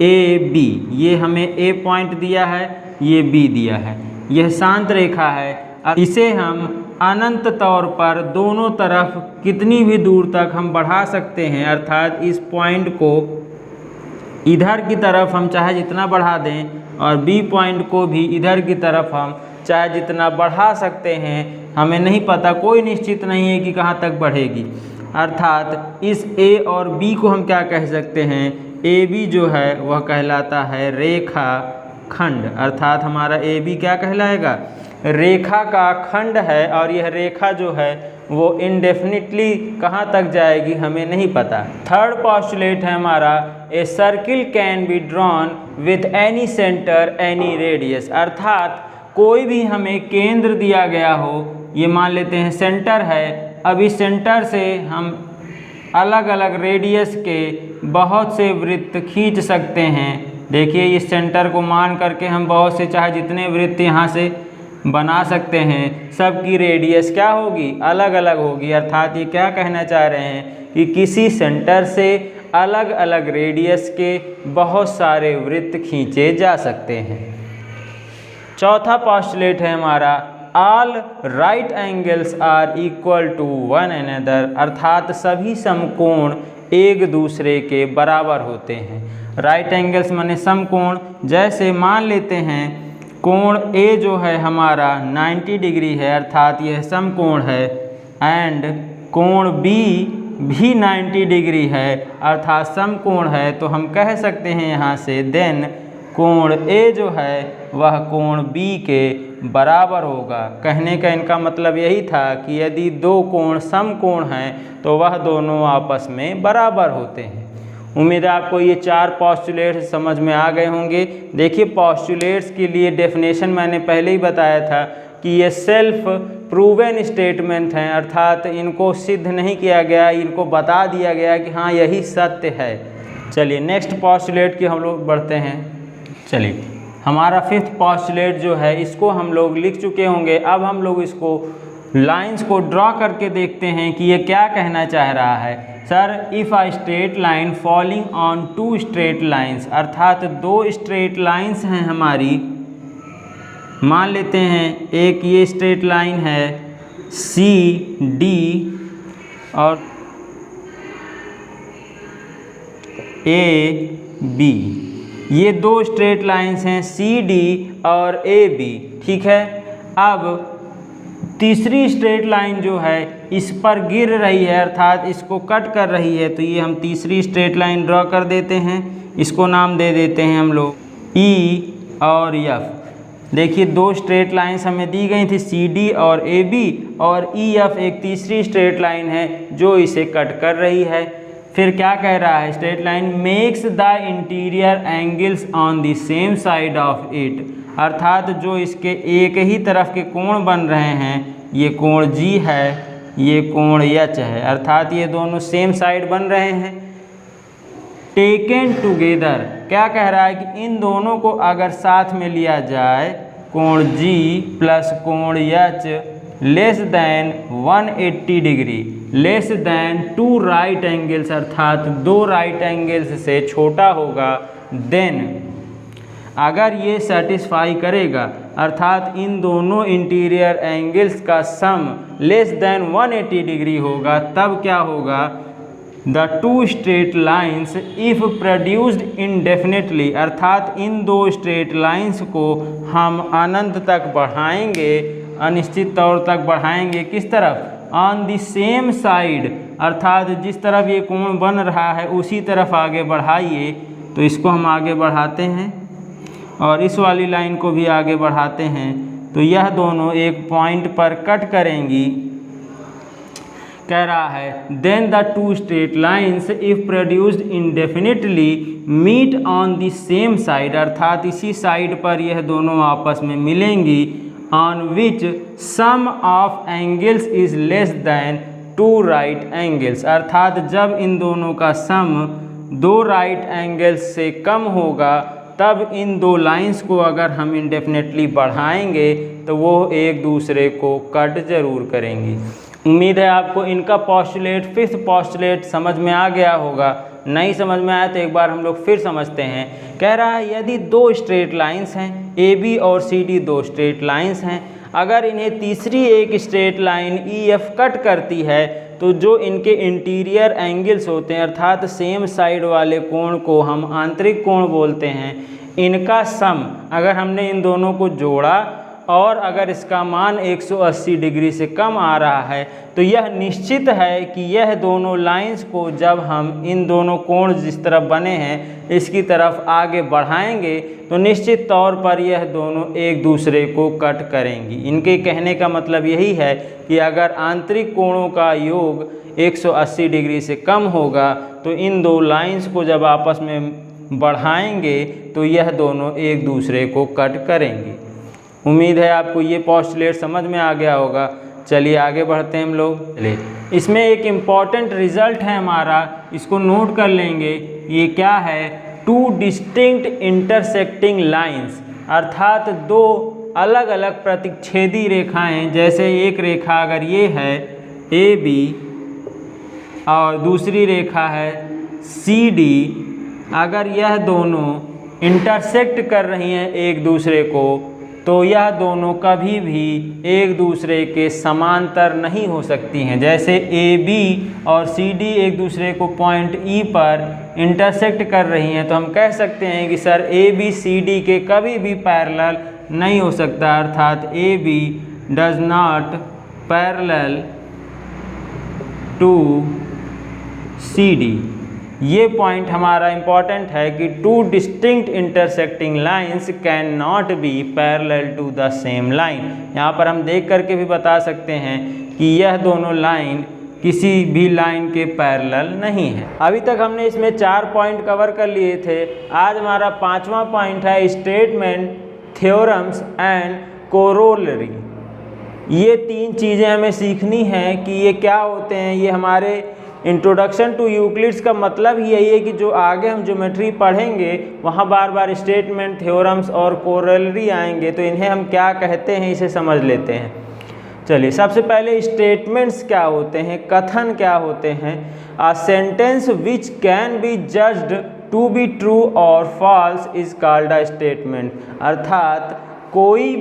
ए बी, ये हमें ए पॉइंट दिया है, ये बी दिया है, यह शांत रेखा है। इसे हम अनंत तौर पर दोनों तरफ कितनी भी दूर तक हम बढ़ा सकते हैं। अर्थात इस पॉइंट को इधर की तरफ हम चाहे जितना बढ़ा दें और बी पॉइंट को भी इधर की तरफ हम चाहे जितना बढ़ा सकते हैं। हमें नहीं पता, कोई निश्चित नहीं है कि कहाँ तक बढ़ेगी। अर्थात इस ए और बी को हम क्या कह सकते हैं, ए बी जो है वह कहलाता है रेखा खंड। अर्थात हमारा ए बी क्या कहलाएगा, रेखा का खंड है। और यह रेखा जो है वो इंडेफिनिटली कहाँ तक जाएगी हमें नहीं पता। थर्ड पॉस्टुलेट है हमारा, a circle can be drawn with any centre any radius, अर्थात कोई भी हमें केंद्र दिया गया हो, ये मान लेते हैं सेंटर है, अब इस सेंटर से हम अलग अलग रेडियस के बहुत से वृत्त खींच सकते हैं। देखिए इस सेंटर को मान करके हम बहुत से चाहे जितने वृत्त यहाँ से बना सकते हैं, सबकी रेडियस क्या होगी, अलग अलग होगी। अर्थात ये क्या कहना चाह रहे हैं कि किसी सेंटर से अलग अलग रेडियस के बहुत सारे वृत्त खींचे जा सकते हैं। चौथा पॉस्टुलेट है हमारा, all right angles are equal to one another, अर्थात सभी समकोण एक दूसरे के बराबर होते हैं। राइट एंगल्स माने समकोण, जैसे मान लेते हैं कोण ए जो है हमारा 90 डिग्री है, अर्थात यह समकोण है, एंड कोण बी भी 90 डिग्री है अर्थात समकोण है, तो हम कह सकते हैं यहाँ से देन कोण ए जो है वह कोण बी के बराबर होगा। कहने का इनका मतलब यही था कि यदि दो कोण समकोण हैं तो वह दोनों आपस में बराबर होते हैं। उम्मीद है आपको ये 4 पॉस्टुलेट्स समझ में आ गए होंगे। देखिए पॉस्टुलेट्स के लिए डेफिनेशन मैंने पहले ही बताया था कि ये सेल्फ प्रूवन स्टेटमेंट हैं, अर्थात इनको सिद्ध नहीं किया गया, इनको बता दिया गया कि हाँ यही सत्य है। चलिए नेक्स्ट पॉस्टुलेट की हम लोग बढ़ते हैं। चलिए हमारा 5th पॉस्टुलेट जो है इसको हम लोग लिख चुके होंगे। अब हम लोग इसको लाइंस को ड्रॉ करके देखते हैं कि ये क्या कहना चाह रहा है। Sir if a straight line falling on 2 straight lines, अर्थात 2 स्ट्रेट लाइंस हैं हमारी, मान लेते हैं एक ये स्ट्रेट लाइन है सी डी और ए बी, ये 2 स्ट्रेट लाइंस हैं सी डी और ए बी, ठीक है। अब तीसरी स्ट्रेट लाइन जो है इस पर गिर रही है, अर्थात इसको कट कर रही है, तो ये हम तीसरी स्ट्रेट लाइन ड्रॉ कर देते हैं। इसको नाम दे देते हैं हम लोग ई और एफ। देखिए 2 स्ट्रेट लाइंस हमें दी गई थी सी डी और ए बी, और ई एफ एक तीसरी स्ट्रेट लाइन है जो इसे कट कर रही है। फिर क्या कह रहा है, straight line makes the interior angles on the same side of it, अर्थात जो इसके एक ही तरफ के कोण बन रहे हैं, ये कोण जी है, ये कोण एच है, अर्थात ये दोनों सेम साइड बन रहे हैं। टेकन टुगेदर, क्या कह रहा है कि इन दोनों को अगर साथ में लिया जाए, कोण जी प्लस कोण H less than 180 degree, less than 2 right angles, अर्थात 2 राइट एंगल्स से छोटा होगा, देन अगर ये सेटिस्फाई करेगा, अर्थात इन दोनों इंटीरियर एंगल्स का सम लेस देन 180 डिग्री होगा, तब क्या होगा, the 2 straight lines if produced indefinitely, अर्थात इन 2 स्ट्रेट लाइंस को हम अनंत तक बढ़ाएंगे, अनिश्चित तौर तक बढ़ाएंगे, किस तरफ, ऑन द सेम साइड, अर्थात जिस तरफ ये कोण बन रहा है उसी तरफ आगे बढ़ाइए। तो इसको हम आगे बढ़ाते हैं और इस वाली लाइन को भी आगे बढ़ाते हैं, तो यह दोनों एक पॉइंट पर कट करेंगी। कह रहा है then the 2 straight lines if produced indefinitely meet on the same side, अर्थात इसी साइड पर यह दोनों आपस में मिलेंगी, on which sum of angles is less than 2 right angles, अर्थात जब इन दोनों का सम 2 राइट एंगल्स से कम होगा तब इन 2 लाइंस को अगर हम इंडेफिनेटली बढ़ाएंगे तो वो एक दूसरे को कट जरूर करेंगी। उम्मीद है आपको इनका पॉस्टुलेट 5th पॉस्टुलेट समझ में आ गया होगा। नहीं समझ में आया तो एक बार हम लोग फिर समझते हैं। कह रहा है यदि 2 स्ट्रेट लाइंस हैं, ए बी और सी डी 2 स्ट्रेट लाइंस हैं, अगर इन्हें तीसरी एक straight line E F cut करती है तो जो इनके इंटीरियर एंगल्स होते हैं, अर्थात सेम साइड वाले कोण को हम आंतरिक कोण बोलते हैं, इनका सम अगर हमने इन दोनों को जोड़ा और अगर इसका मान 180 डिग्री से कम आ रहा है तो यह निश्चित है कि यह दोनों लाइंस को जब हम इन दोनों कोण जिस तरफ बने हैं इसकी तरफ आगे बढ़ाएंगे तो निश्चित तौर पर यह दोनों एक दूसरे को कट करेंगी। इनके कहने का मतलब यही है कि अगर आंतरिक कोणों का योग 180 डिग्री से कम होगा तो इन दो लाइंस को जब आपस में बढ़ाएंगे तो यह दोनों एक दूसरे को कट करेंगी। उम्मीद है आपको ये पोस्टुलेट समझ में आ गया होगा। चलिए आगे बढ़ते हैं हम लोग। चलिए, इसमें एक इम्पॉर्टेंट रिजल्ट है हमारा, इसको नोट कर लेंगे। ये क्या है? टू डिस्टिंक्ट इंटरसेक्टिंग लाइंस, अर्थात दो अलग अलग प्रतिच्छेदी रेखाएं। जैसे एक रेखा अगर ये है AB और दूसरी रेखा है CD, अगर यह दोनों इंटरसेक्ट कर रही हैं एक दूसरे को तो यह दोनों कभी भी एक दूसरे के समांतर नहीं हो सकती हैं। जैसे AB और CD एक दूसरे को पॉइंट E पर इंटरसेक्ट कर रही हैं तो हम कह सकते हैं कि सर AB CD के कभी भी पैरेलल नहीं हो सकता, अर्थात AB does not parallel to CD। ये पॉइंट हमारा इम्पॉर्टेंट है कि two distinct intersecting lines can not be parallel to the same line. यहाँ पर हम देख करके भी बता सकते हैं कि यह दोनों लाइन किसी भी लाइन के पैरेलल नहीं है। अभी तक हमने इसमें 4 पॉइंट कवर कर लिए थे। आज हमारा 5वां पॉइंट है स्टेटमेंट, थ्योरम्स एंड कोरोलरी। ये 3 चीज़ें हमें सीखनी हैं कि ये क्या होते हैं। ये हमारे इंट्रोडक्शन टू यूक्लिड्स का मतलब ही यही है कि जो आगे हम ज्योमेट्री पढ़ेंगे वहाँ बार बार स्टेटमेंट, थ्योरम्स और कोरोलरी आएंगे, तो इन्हें हम क्या कहते हैं इसे समझ लेते हैं। चलिए, सबसे पहले स्टेटमेंट्स क्या होते हैं, कथन क्या होते हैं। A sentence which can be judged to be true और false is called a statement, अर्थात कोई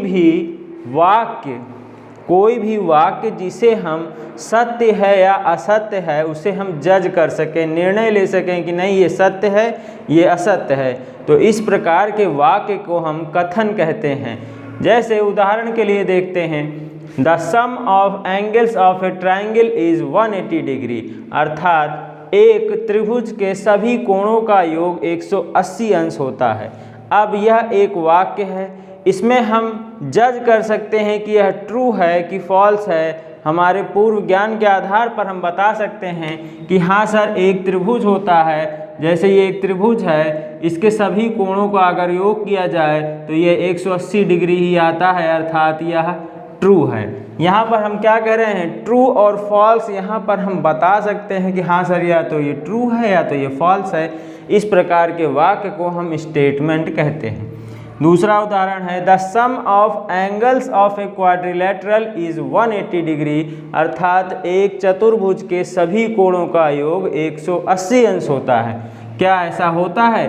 भी वाक्य जिसे हम सत्य है या असत्य है उसे हम जज कर सकें, निर्णय ले सकें कि नहीं ये सत्य है ये असत्य है, तो इस प्रकार के वाक्य को हम कथन कहते हैं। जैसे उदाहरण के लिए देखते हैं, the sum of angles of a triangle is 180 degree, अर्थात एक त्रिभुज के सभी कोणों का योग 180 अंश होता है। अब यह एक वाक्य है, इसमें हम जज कर सकते हैं कि यह ट्रू है कि फॉल्स है। हमारे पूर्व ज्ञान के आधार पर हम बता सकते हैं कि हाँ सर एक त्रिभुज होता है, जैसे ये एक त्रिभुज है, इसके सभी कोणों का अगर योग किया जाए तो ये 180 डिग्री ही आता है, अर्थात यह ट्रू है। यहाँ पर हम क्या कह रहे हैं, ट्रू और फॉल्स यहाँ पर हम बता सकते हैं कि हाँ सर या तो ये ट्रू है या तो ये फॉल्स है। इस प्रकार के वाक्य को हम स्टेटमेंट कहते हैं। दूसरा उदाहरण है, the sum of angles of a quadrilateral is 180 degree, अर्थात एक चतुर्भुज के सभी कोणों का योग 180 अंश होता है। क्या ऐसा होता है?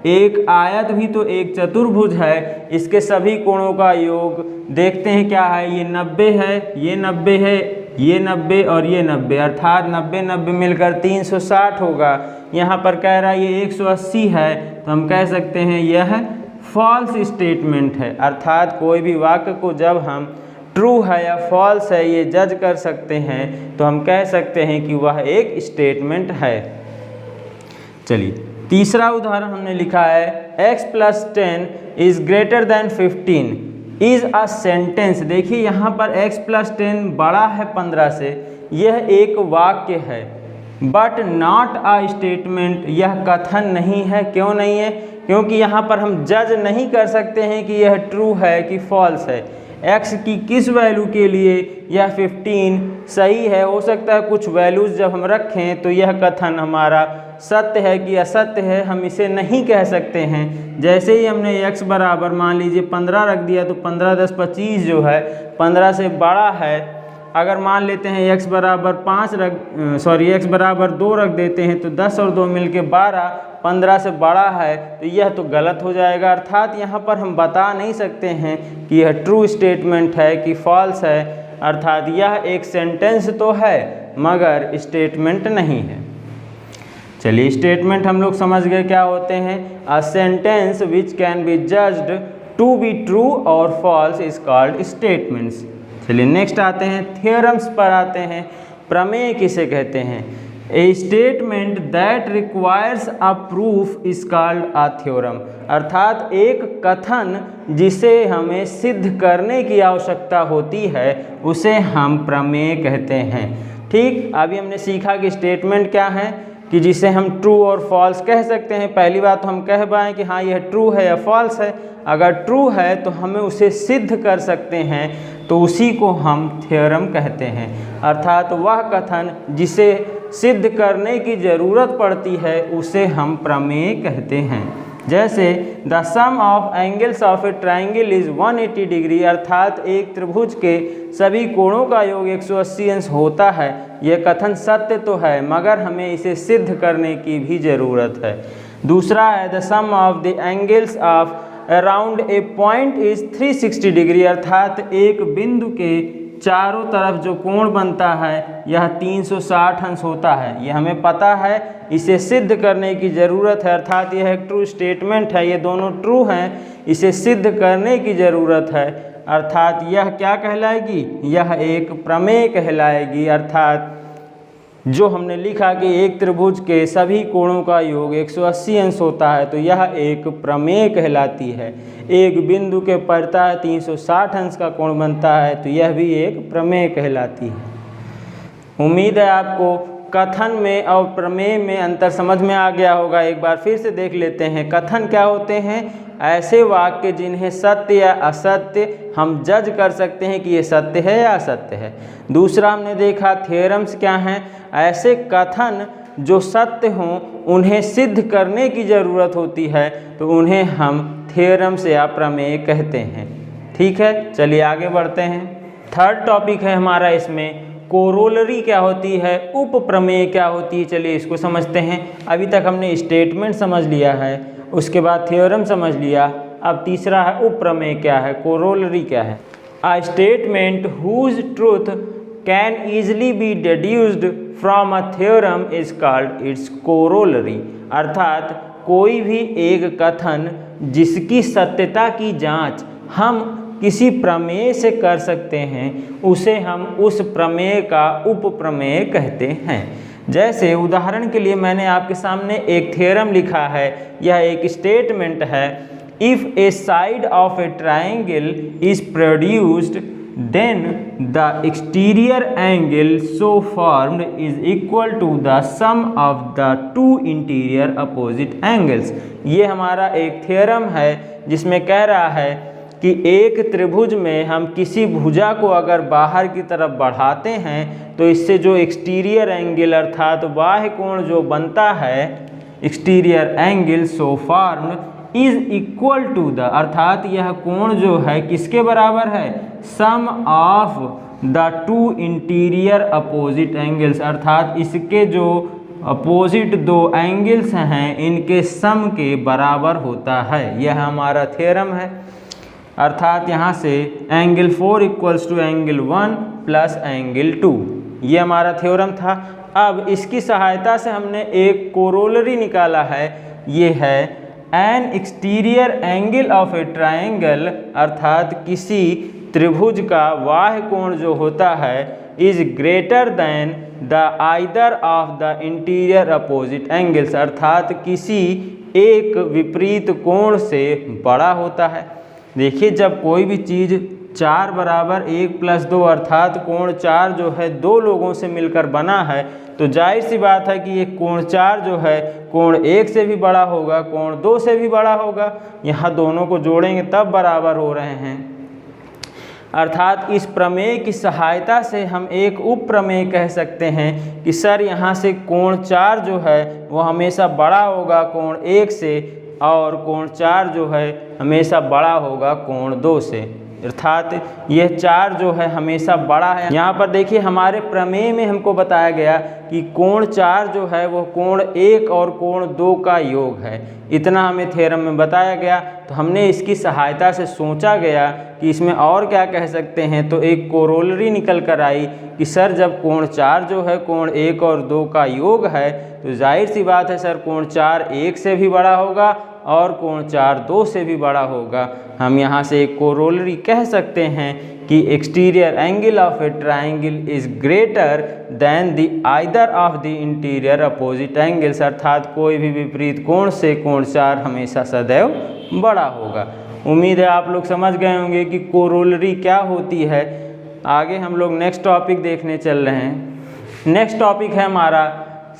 एक आयत भी तो एक चतुर्भुज है, इसके सभी कोणों का योग देखते हैं क्या है, ये 90 है, ये 90 है, ये 90 और ये 90, अर्थात 90-90 मिलकर 360 होगा। यहाँ पर कह रहा है ये 180 है, तो हम कह सकते हैं यह फॉल्स स्टेटमेंट है। अर्थात कोई भी वाक्य को जब हम ट्रू है या फॉल्स है ये जज कर सकते हैं तो हम कह सकते हैं कि वह एक स्टेटमेंट है। चलिए, तीसरा उदाहरण हमने लिखा है, x + 10 is greater than 15 is a sentence. देखिए यहाँ पर x + 10 बड़ा है 15 से, यह एक वाक्य है, बट नॉट अ स्टेटमेंट, यह कथन नहीं है। क्यों नहीं है? क्योंकि यहाँ पर हम जज नहीं कर सकते हैं कि यह ट्रू है कि फॉल्स है। x की किस वैल्यू के लिए यह 15 सही है, हो सकता है कुछ वैल्यूज़ जब हम रखें तो यह कथन हमारा सत्य है कि असत्य है, हम इसे नहीं कह सकते हैं। जैसे ही हमने x बराबर मान लीजिए 15 रख दिया तो 15 × 10 = 25 जो है 15 से बड़ा है। अगर मान लेते हैं x बराबर 2 रख देते हैं तो 10 और 2 मिलके 12, 15 से बड़ा है, तो यह तो गलत हो जाएगा। अर्थात यहाँ पर हम बता नहीं सकते हैं कि यह ट्रू स्टेटमेंट है कि फॉल्स है, अर्थात यह एक सेंटेंस तो है मगर स्टेटमेंट नहीं है। चलिए, स्टेटमेंट हम लोग समझ गए क्या होते हैं। A sentence which can be judged to be true और फॉल्स इज कॉल्ड स्टेटमेंट्स। चलिए नेक्स्ट आते हैं, थ्योरम्स पर आते हैं। प्रमेय किसे कहते हैं? ए statement that requires a proof is called a theorem. अर्थात एक कथन जिसे हमें सिद्ध करने की आवश्यकता होती है उसे हम प्रमेय कहते हैं। ठीक, अभी हमने सीखा कि स्टेटमेंट क्या है, कि जिसे हम ट्रू और फॉल्स कह सकते हैं। पहली बात तो हम कह पाएँ कि हाँ यह ट्रू है या फॉल्स है। अगर ट्रू है तो हमें उसे सिद्ध कर सकते हैं, तो उसी को हम थ्योरम कहते हैं। अर्थात वह कथन जिसे सिद्ध करने की ज़रूरत पड़ती है उसे हम प्रमेय कहते हैं। जैसे the sum of angles of a triangle is 180 degree, अर्थात एक त्रिभुज के सभी कोणों का योग 180 अंश होता है। यह कथन सत्य तो है, मगर हमें इसे सिद्ध करने की भी ज़रूरत है। दूसरा है the sum of the angles of around a point is 360 degree, अर्थात एक बिंदु के चारों तरफ जो कोण बनता है यह 360 अंश होता है। यह हमें पता है, इसे सिद्ध करने की ज़रूरत है। अर्थात यह एक ट्रू स्टेटमेंट है, ये दोनों ट्रू हैं, इसे सिद्ध करने की ज़रूरत है। अर्थात यह क्या कहलाएगी? यह एक प्रमेय कहलाएगी। अर्थात जो हमने लिखा कि एक त्रिभुज के सभी कोणों का योग 180 अंश होता है, तो यह एक प्रमेय कहलाती है। एक बिंदु के पड़ता है 360 अंश का कोण बनता है, तो यह भी एक प्रमेय कहलाती है। उम्मीद है आपको कथन में और प्रमेय में अंतर समझ में आ गया होगा। एक बार फिर से देख लेते हैं। कथन क्या होते हैं? ऐसे वाक्य जिन्हें सत्य या असत्य हम जज कर सकते हैं कि ये सत्य है या असत्य है। दूसरा हमने देखा थ्योरम्स क्या हैं? ऐसे कथन जो सत्य हों उन्हें सिद्ध करने की ज़रूरत होती है, तो उन्हें हम थ्योरम्स या प्रमेय कहते हैं। ठीक है, चलिए आगे बढ़ते हैं। थर्ड टॉपिक है हमारा इसमें कोरोलरी क्या होती है, उप प्रमेय क्या होती है। चलिए इसको समझते हैं। अभी तक हमने स्टेटमेंट समझ लिया है, उसके बाद थ्योरम समझ लिया। अब तीसरा है उप प्रमेय क्या है, कोरोलरी क्या है। A statement whose truth can easily be deduced from a theorem is called its corollary. अर्थात कोई भी एक कथन जिसकी सत्यता की जांच हम किसी प्रमेय से कर सकते हैं, उसे हम उस प्रमेय का उप प्रमेय कहते हैं। जैसे उदाहरण के लिए मैंने आपके सामने एक थ्योरम लिखा है, यह एक स्टेटमेंट है। If a side of a triangle is produced then the exterior angle so formed is equal to the sum of the two interior opposite angles. ये हमारा एक थ्योरम है जिसमें कह रहा है कि एक त्रिभुज में हम किसी भुजा को अगर बाहर की तरफ बढ़ाते हैं तो इससे जो एक्सटीरियर एंगल अर्थात बाह्य कोण जो बनता है, exterior angle so formed is equal to the, अर्थात यह कोण जो है किसके बराबर है? Sum of the two interior opposite angles, अर्थात इसके जो अपोजिट दो एंगल्स हैं इनके सम के बराबर होता है। यह हमारा थ्योरम है। अर्थात यहाँ से angle 4 equals to angle 1 plus angle 2, ये हमारा थ्योरम था। अब इसकी सहायता से हमने एक कोरोलरी निकाला है, ये है N exterior angle of a triangle, अर्थात किसी त्रिभुज का बाह्य कोण जो होता है is greater than the either of the interior opposite angles, अर्थात किसी एक विपरीत कोण से बड़ा होता है। देखिए जब कोई भी चीज़ 4 बराबर 1 प्लस 2 अर्थात कोण 4 जो है दो लोगों से मिलकर बना है, तो जाहिर सी बात है कि ये कोण 4 जो है कोण 1 से भी बड़ा होगा, कोण 2 से भी बड़ा होगा। यहाँ दोनों को जोड़ेंगे तब बराबर हो रहे हैं। अर्थात इस प्रमेय की सहायता से हम एक उप प्रमेय कह सकते हैं कि सर यहाँ से कोण 4 जो है वो हमेशा बड़ा होगा कोण 1 से, और कोण 4 जो है हमेशा बड़ा होगा कोण 2 से, अर्थात यह 4 जो है हमेशा बड़ा है। यहाँ पर देखिए हमारे प्रमेय में हमको बताया गया कि कोण 4 जो है वो कोण 1 और कोण 2 का योग है, इतना हमें थ्योरम में बताया गया। तो हमने इसकी सहायता से सोचा गया कि इसमें और क्या कह सकते हैं, तो एक कोरोलरी निकल कर आई कि सर जब कोण 4 जो है कोण 1 और 2 का योग है, तो जाहिर सी बात है सर कोण 4 1 से भी बड़ा होगा और कोण 4 2 से भी बड़ा होगा। हम यहाँ से एक कोरोलरी कह सकते हैं कि exterior angle of a triangle is greater than the either of the interior opposite angles, अर्थात कोई भी विपरीत कोण से कोण 4 हमेशा सदैव बड़ा होगा। उम्मीद है आप लोग समझ गए होंगे कि कोरोलरी क्या होती है। आगे हम लोग नेक्स्ट टॉपिक देखने चल रहे हैं। नेक्स्ट टॉपिक है हमारा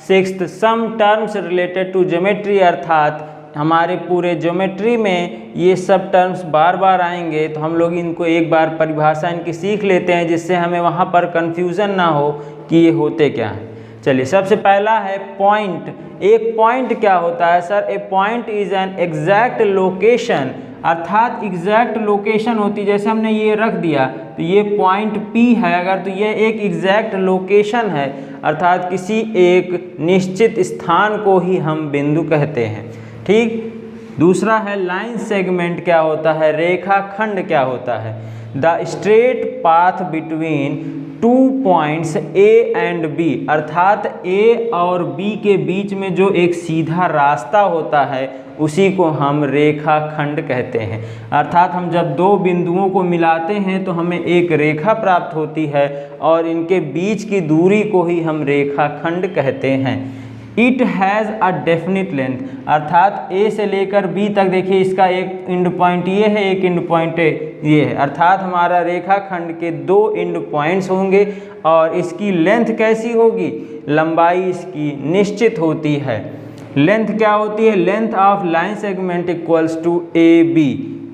6th some terms related to geometry, अर्थात हमारे पूरे ज्योमेट्री में ये सब टर्म्स बार बार आएंगे, तो हम लोग इनको एक बार परिभाषा इनकी सीख लेते हैं जिससे हमें वहाँ पर कन्फ्यूज़न ना हो कि ये होते क्या हैं। चलिए, सबसे पहला है पॉइंट। एक पॉइंट क्या होता है sir? A point is an exact location, अर्थात एग्जैक्ट लोकेशन होती है। जैसे हमने ये रख दिया तो ये पॉइंट P है अगर, तो ये एक एग्जैक्ट लोकेशन है, अर्थात किसी एक निश्चित स्थान को ही हम बिंदु कहते हैं। ठीक। दूसरा है लाइन सेगमेंट क्या होता है? रेखाखंड क्या होता है? The straight path between 2 points A and B, अर्थात A और B के बीच में जो एक सीधा रास्ता होता है उसी को हम रेखाखंड कहते हैं। अर्थात हम जब दो बिंदुओं को मिलाते हैं तो हमें एक रेखा प्राप्त होती है और इनके बीच की दूरी को ही हम रेखाखंड कहते हैं। It has a definite length, अर्थात A से लेकर B तक, देखिए इसका एक एंड पॉइंट ये है, एक एंड पॉइंट ये है, अर्थात हमारा रेखाखंड के 2 एंड पॉइंट्स होंगे और इसकी लेंथ कैसी होगी? लंबाई इसकी निश्चित होती है। लेंथ क्या होती है? Length of line segment equals to AB,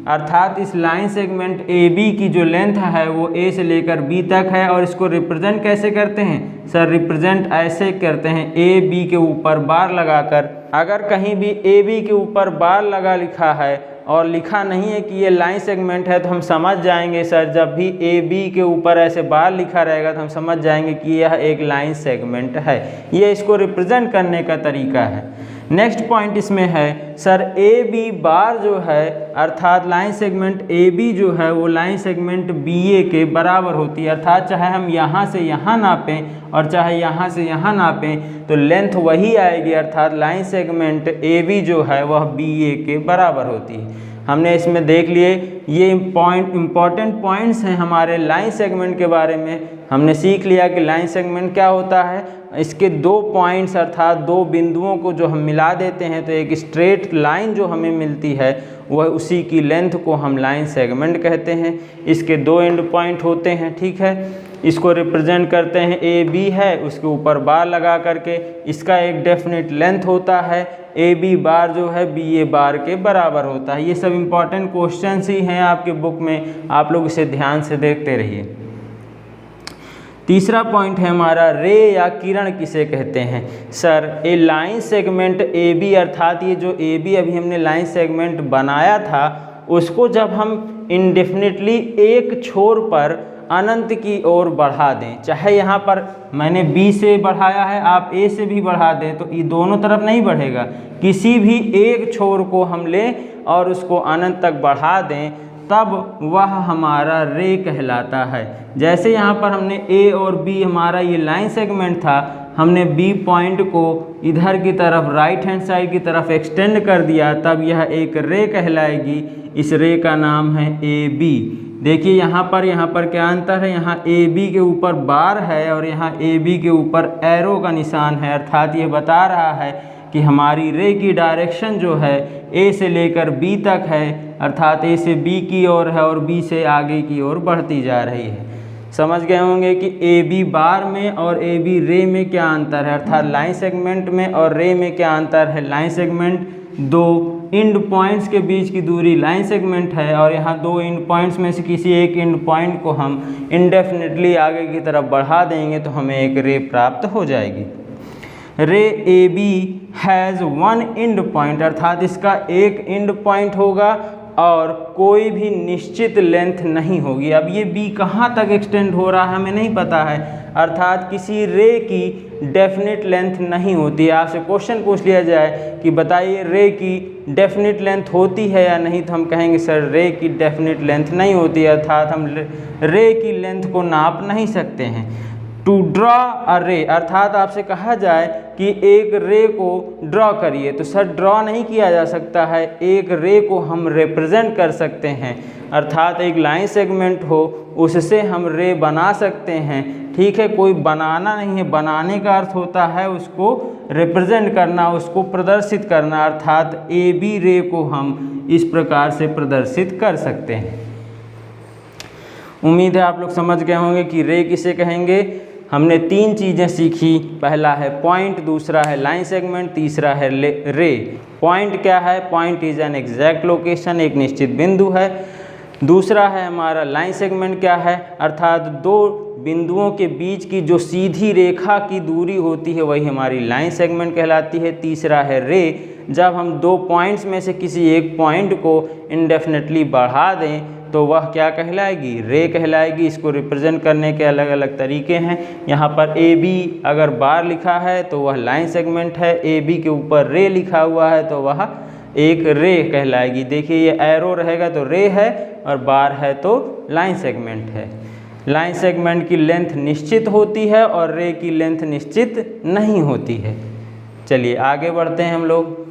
अर्थात इस लाइन सेगमेंट AB की जो लेंथ है वो A से लेकर B तक है। और इसको रिप्रेजेंट कैसे करते हैं सर? रिप्रेजेंट ऐसे करते हैं, AB के ऊपर बार लगाकर। अगर कहीं भी AB के ऊपर बार लगा लिखा है और लिखा नहीं है कि ये लाइन सेगमेंट है तो हम समझ जाएंगे सर, जब भी AB के ऊपर ऐसे बार लिखा रहेगा तो हम समझ जाएंगे कि यह एक लाइन सेगमेंट है। ये इसको रिप्रेजेंट करने का तरीका है। नेक्स्ट पॉइंट इसमें है सर, AB बार जो है, अर्थात लाइन सेगमेंट AB जो है वो लाइन सेगमेंट BA के बराबर होती है। अर्थात चाहे हम यहाँ से यहाँ नापें और चाहे यहाँ से यहाँ नापें तो लेंथ वही आएगी, अर्थात लाइन सेगमेंट AB जो है वह BA के बराबर होती है। हमने इसमें देख लिए ये इम्पॉर्टेंट पॉइंट्स हैं हमारे लाइन सेगमेंट के बारे में। हमने सीख लिया कि लाइन सेगमेंट क्या होता है। इसके 2 पॉइंट्स अर्थात 2 बिंदुओं को जो हम मिला देते हैं तो एक स्ट्रेट लाइन जो हमें मिलती है वह उसी की लेंथ को हम लाइन सेगमेंट कहते हैं। इसके 2 एंड पॉइंट होते हैं, ठीक है। इसको रिप्रेजेंट करते हैं, AB है उसके ऊपर बार लगा करके, इसका एक डेफिनेट लेंथ होता है। AB बार जो है BA बार के बराबर होता है। ये सब इम्पॉर्टेंट क्वेश्चंस ही हैं आपके बुक में, आप लोग इसे ध्यान से देखते रहिए। तीसरा पॉइंट है हमारा रे या किरण किसे कहते हैं सर? ए लाइन सेगमेंट AB, अर्थात ये जो AB अभी हमने लाइन सेगमेंट बनाया था उसको जब हम इंडेफिनिटली एक छोर पर अनंत की ओर बढ़ा दें, चाहे यहाँ पर मैंने B से बढ़ाया है, आप A से भी बढ़ा दें, तो ये दोनों तरफ नहीं बढ़ेगा। किसी भी एक छोर को हम लें और उसको अनंत तक बढ़ा दें तब वह हमारा रे कहलाता है। जैसे यहाँ पर हमने A और B, हमारा ये लाइन सेगमेंट था, हमने B पॉइंट को इधर की तरफ राइट हैंड साइड की तरफ एक्सटेंड कर दिया, तब यह एक रे कहलाएगी। इस रे का नाम है AB। देखिए यहाँ पर क्या अंतर है? यहाँ AB के ऊपर बार है और यहाँ AB के ऊपर एरो का निशान है, अर्थात ये बता रहा है कि हमारी रे की डायरेक्शन जो है A से लेकर B तक है, अर्थात A से B की ओर है और B से आगे की ओर बढ़ती जा रही है। समझ गए होंगे कि AB बार में और AB रे में क्या अंतर है, अर्थात लाइन सेगमेंट में और रे में क्या अंतर है। लाइन सेगमेंट 2 एंड पॉइंट्स के बीच की दूरी लाइन सेगमेंट है और यहाँ 2 एंड पॉइंट्स में से किसी एक एंड पॉइंट को हम इंडेफिनिटली आगे की तरफ बढ़ा देंगे तो हमें एक रे प्राप्त हो जाएगी। रे AB हैज़ 1 एंड पॉइंट, अर्थात इसका एक एंड पॉइंट होगा और कोई भी निश्चित लेंथ नहीं होगी। अब ये B कहाँ तक एक्सटेंड हो रहा है हमें नहीं पता है, अर्थात किसी रे की डेफिनेट लेंथ नहीं होती है। आपसे क्वेश्चन पूछ लिया जाए कि बताइए रे की डेफिनेट लेंथ होती है या नहीं, तो हम कहेंगे सर रे की डेफिनेट लेंथ नहीं होती है, अर्थात हम रे की लेंथ को नाप नहीं सकते हैं। टू ड्रॉ अ रे, अर्थात आपसे कहा जाए कि एक रे को ड्रॉ करिए, तो सर ड्रॉ नहीं किया जा सकता है, एक रे को हम रिप्रेजेंट कर सकते हैं, अर्थात एक लाइन सेगमेंट हो उससे हम रे बना सकते हैं। ठीक है, कोई बनाना नहीं है, बनाने का अर्थ होता है उसको रिप्रेजेंट करना, उसको प्रदर्शित करना, अर्थात ए बी रे को हम इस प्रकार से प्रदर्शित कर सकते हैं। उम्मीद है आप लोग समझ गए होंगे कि रे किसे कहेंगे। हमने 3 चीज़ें सीखी, पहला है पॉइंट, दूसरा है लाइन सेगमेंट, तीसरा है रे। पॉइंट क्या है? Point is an exact location, एक निश्चित बिंदु है। दूसरा है हमारा लाइन सेगमेंट क्या है, अर्थात 2 बिंदुओं के बीच की जो सीधी रेखा की दूरी होती है वही हमारी लाइन सेगमेंट कहलाती है। तीसरा है रे, जब हम 2 पॉइंट्स में से किसी एक पॉइंट को इंडेफिनेटली बढ़ा दें तो वह क्या कहलाएगी? रे कहलाएगी। इसको रिप्रेजेंट करने के अलग अलग तरीके हैं। यहाँ पर ए बी अगर बार लिखा है तो वह लाइन सेगमेंट है, ए बी के ऊपर रे लिखा हुआ है तो वह एक रे कहलाएगी। देखिए ये एरो रहेगा तो रे है और बार है तो लाइन सेगमेंट है। लाइन सेगमेंट की लेंथ निश्चित होती है और रे की लेंथ निश्चित नहीं होती है। चलिए आगे बढ़ते हैं हम लोग।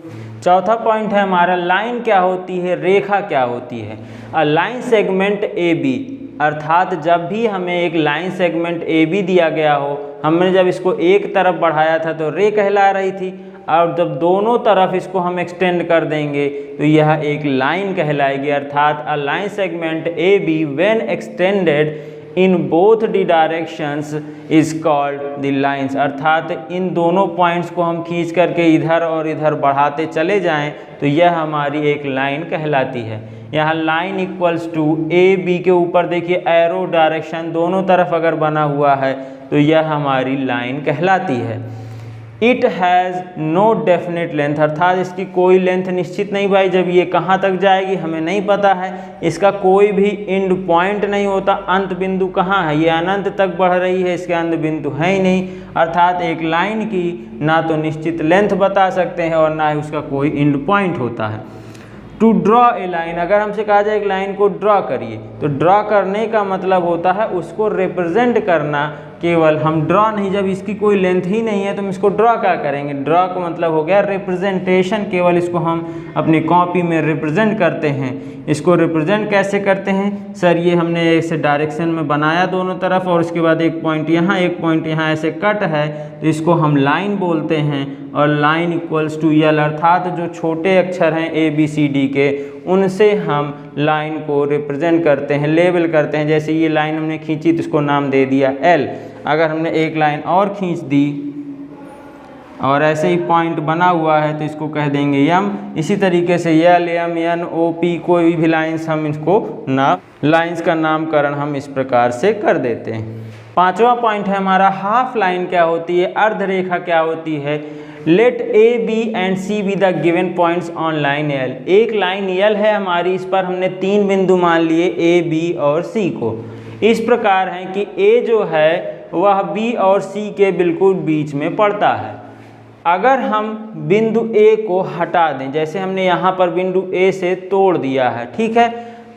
चौथा पॉइंट है हमारा लाइन क्या होती है, रेखा क्या होती है। A line segment A B, अर्थात जब भी हमें एक लाइन सेगमेंट ए बी दिया गया हो, हमने जब इसको एक तरफ बढ़ाया था तो रे कहला रही थी, और जब दोनों तरफ इसको हम एक्सटेंड कर देंगे तो यह एक लाइन कहलाएगी। अर्थात a line segment A B when extended in both the directions is called the lines, अर्थात इन दोनों पॉइंट्स को हम खींच करके इधर और इधर बढ़ाते चले जाएं तो यह हमारी एक लाइन कहलाती है। यहाँ line equals to A B के ऊपर देखिए एरो डायरेक्शन दोनों तरफ अगर बना हुआ है तो यह हमारी लाइन कहलाती है। It has no definite length, अर्थात इसकी कोई लेंथ निश्चित नहीं भाई, जब ये कहाँ तक जाएगी हमें नहीं पता है, इसका कोई भी एंड पॉइंट नहीं होता। अंत बिंदु कहाँ है? ये अनंत तक बढ़ रही है, इसके अंत बिंदु है ही नहीं। अर्थात एक लाइन की ना तो निश्चित लेंथ बता सकते हैं और ना ही उसका कोई एंड पॉइंट होता है। टू ड्रॉ ए लाइन, अगर हमसे कहा जाए एक लाइन को ड्रॉ करिए तो ड्रॉ करने का मतलब होता है उसको रिप्रेजेंट करना। केवल हम ड्रॉ नहीं, जब इसकी कोई लेंथ ही नहीं है तो हम इसको ड्रॉ क्या करेंगे? ड्रॉ का मतलब हो गया रिप्रेजेंटेशन, केवल इसको हम अपनी कॉपी में रिप्रेजेंट करते हैं। इसको रिप्रेजेंट कैसे करते हैं? सर ये हमने ऐसे डायरेक्शन में बनाया दोनों तरफ और उसके बाद एक पॉइंट यहाँ एक पॉइंट यहाँ ऐसे कट है तो इसको हम लाइन बोलते हैं। और लाइन इक्वल्स टू यल, अर्थात जो छोटे अक्षर हैं ए बी सी डी के उनसे हम लाइन को रिप्रेजेंट करते हैं, लेबल करते हैं। जैसे ये लाइन हमने खींची तो इसको नाम दे दिया एल, अगर हमने एक लाइन और खींच दी और ऐसे ही पॉइंट बना हुआ है तो इसको कह देंगे यम। इसी तरीके से यल एम एन ओ पी कोई भी लाइन्स हम इसको लाइन्स का नामकरण हम इस प्रकार से कर देते हैं। 5वां पॉइंट है हमारा हाफ लाइन क्या होती है, अर्धरेखा क्या होती है। Let A B and C B the given points on line L, एक लाइन यल है हमारी, इस पर हमने 3 बिंदु मान लिए ए बी और सी को। इस प्रकार है कि ए जो है वह बी और सी के बिल्कुल बीच में पड़ता है। अगर हम बिंदु ए को हटा दें, जैसे हमने यहाँ पर बिंदु ए से तोड़ दिया है, ठीक है,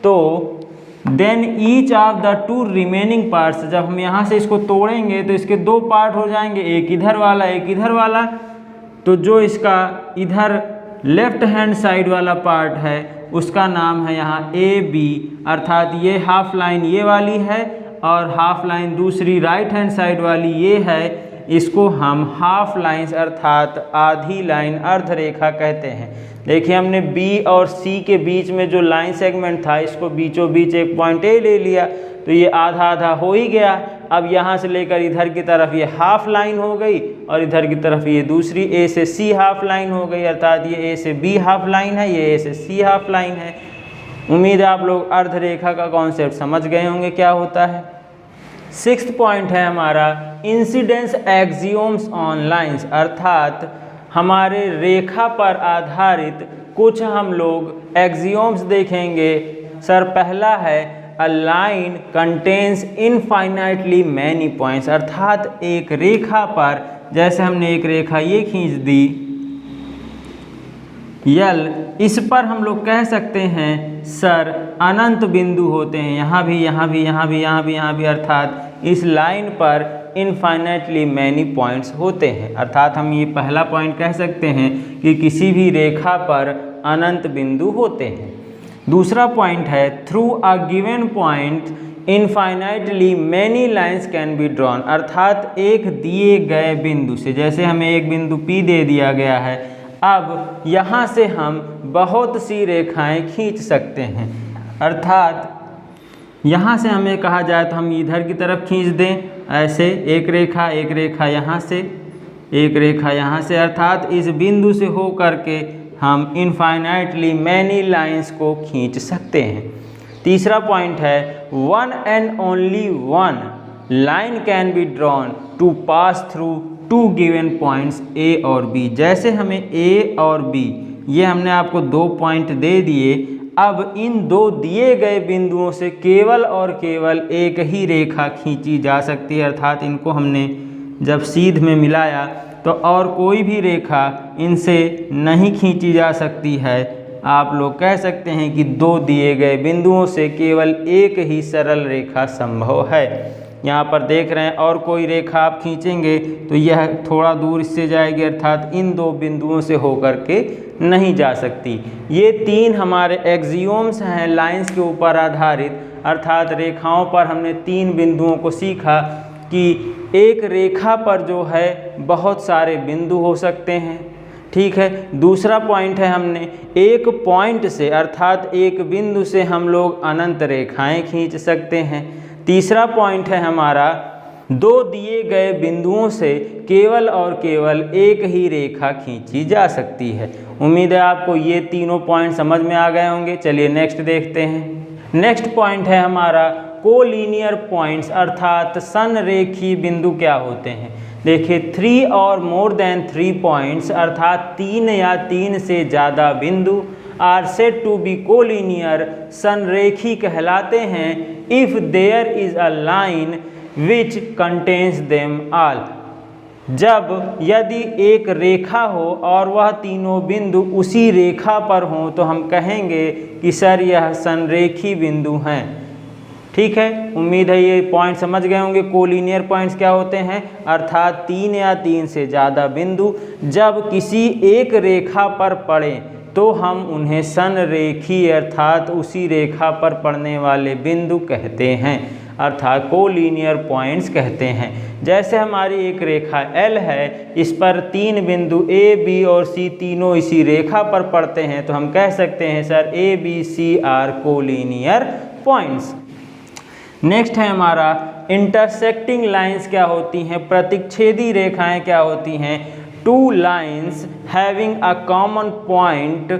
तो then each of the 2 remaining parts, जब हम यहाँ से इसको तोड़ेंगे तो इसके 2 पार्ट हो जाएंगे, एक इधर वाला एक इधर वाला। तो जो इसका इधर लेफ्ट हैंड साइड वाला पार्ट है उसका नाम है यहाँ ए बी, अर्थात ये हाफ लाइन ये वाली है और हाफ लाइन दूसरी राइट हैंड साइड वाली ये है। इसको हम हाफ लाइन्स अर्थात आधी लाइन अर्धरेखा कहते हैं। देखिए हमने बी और सी के बीच में जो लाइन सेगमेंट था इसको बीचों बीच एक पॉइंट ए ले लिया तो ये आधा आधा हो ही गया। अब यहाँ से लेकर इधर की तरफ ये हाफ लाइन हो गई और इधर की तरफ ये दूसरी ए से सी हाफ लाइन हो गई, अर्थात ये ए से बी हाफ लाइन है, ये ए से सी हाफ लाइन है। उम्मीद है आप लोग अर्धरेखा का कॉन्सेप्ट समझ गए होंगे क्या होता है। 6th पॉइंट है हमारा इंसिडेंस एक्सियोम्स ऑन लाइन्स, अर्थात हमारे रेखा पर आधारित कुछ हम लोग एक्सियोम्स देखेंगे। सर पहला है a line contains infinitely many points, अर्थात एक रेखा पर, जैसे हमने एक रेखा ये खींच दी यल, इस पर हम लोग कह सकते हैं सर अनंत बिंदु होते हैं, यहाँ भी यहाँ भी यहाँ भी यहाँ भी यहाँ भी, अर्थात इस लाइन पर इनफाइनाइटली मैनी पॉइंट्स होते हैं। अर्थात हम ये पहला पॉइंट कह सकते हैं कि किसी भी रेखा पर अनंत बिंदु होते हैं। दूसरा पॉइंट है through a given point infinitely many lines can be drawn. अर्थात एक दिए गए बिंदु से, जैसे हमें एक बिंदु P दे दिया गया है, अब यहाँ से हम बहुत सी रेखाएं खींच सकते हैं। अर्थात यहाँ से हमें कहा जाए तो हम इधर की तरफ खींच दें, ऐसे एक रेखा यहाँ से, एक रेखा यहाँ से। अर्थात इस बिंदु से हो करके हम इनफाइनाइटली मैनी लाइंस को खींच सकते हैं। तीसरा पॉइंट है one and only one line can be drawn to pass through two given points A और B। जैसे हमें A और B ये हमने आपको 2 पॉइंट दे दिए, अब इन 2 दिए गए बिंदुओं से केवल और केवल एक ही रेखा खींची जा सकती है। अर्थात इनको हमने जब सीध में मिलाया तो और कोई भी रेखा इनसे नहीं खींची जा सकती है। आप लोग कह सकते हैं कि 2 दिए गए बिंदुओं से केवल एक ही सरल रेखा संभव है। यहाँ पर देख रहे हैं और कोई रेखा आप खींचेंगे तो यह थोड़ा दूर इससे जाएगी, अर्थात इन 2 बिंदुओं से होकर के नहीं जा सकती। ये 3 हमारे एक्सियोम्स हैं लाइंस के ऊपर आधारित। अर्थात रेखाओं पर हमने 3 बिंदुओं को सीखा कि एक रेखा पर जो है बहुत सारे बिंदु हो सकते हैं, ठीक है। दूसरा पॉइंट है हमने एक पॉइंट से, अर्थात एक बिंदु से हम लोग अनंत रेखाएं खींच सकते हैं। तीसरा पॉइंट है हमारा 2 दिए गए बिंदुओं से केवल और केवल एक ही रेखा खींची जा सकती है। उम्मीद है आपको ये तीनों पॉइंट समझ में आ गए होंगे। चलिए नेक्स्ट देखते हैं। नेक्स्ट पॉइंट है हमारा कोलिनियर पॉइंट्स, अर्थात संरेखीय बिंदु क्या होते हैं। देखिए 3 और मोर देन 3 पॉइंट्स, अर्थात 3 या 3 से ज़्यादा बिंदु are said to be collinear, संरेखी कहलाते हैं if there is a line which contains them all. जब यदि एक रेखा हो और वह तीनों बिंदु उसी रेखा पर हों तो हम कहेंगे कि सर यह संरेखी बिंदु हैं। ठीक है, उम्मीद है ये पॉइंट समझ गए होंगे। कोलिनियर पॉइंट्स क्या होते हैं, अर्थात 3 या 3 से ज़्यादा बिंदु जब किसी एक रेखा पर पड़े तो हम उन्हें संरेखीय अर्थात उसी रेखा पर पड़ने वाले बिंदु कहते हैं, अर्थात कोलिनियर पॉइंट्स कहते हैं। जैसे हमारी एक रेखा L है, इस पर 3 बिंदु A, B और C तीनों इसी रेखा पर पड़ते हैं तो हम कह सकते हैं sir A, B, C are collinear points. Next है हमारा इंटरसेक्टिंग लाइंस क्या होती हैं, प्रतिच्छेदी रेखाएं क्या होती हैं। 2 lines having a common point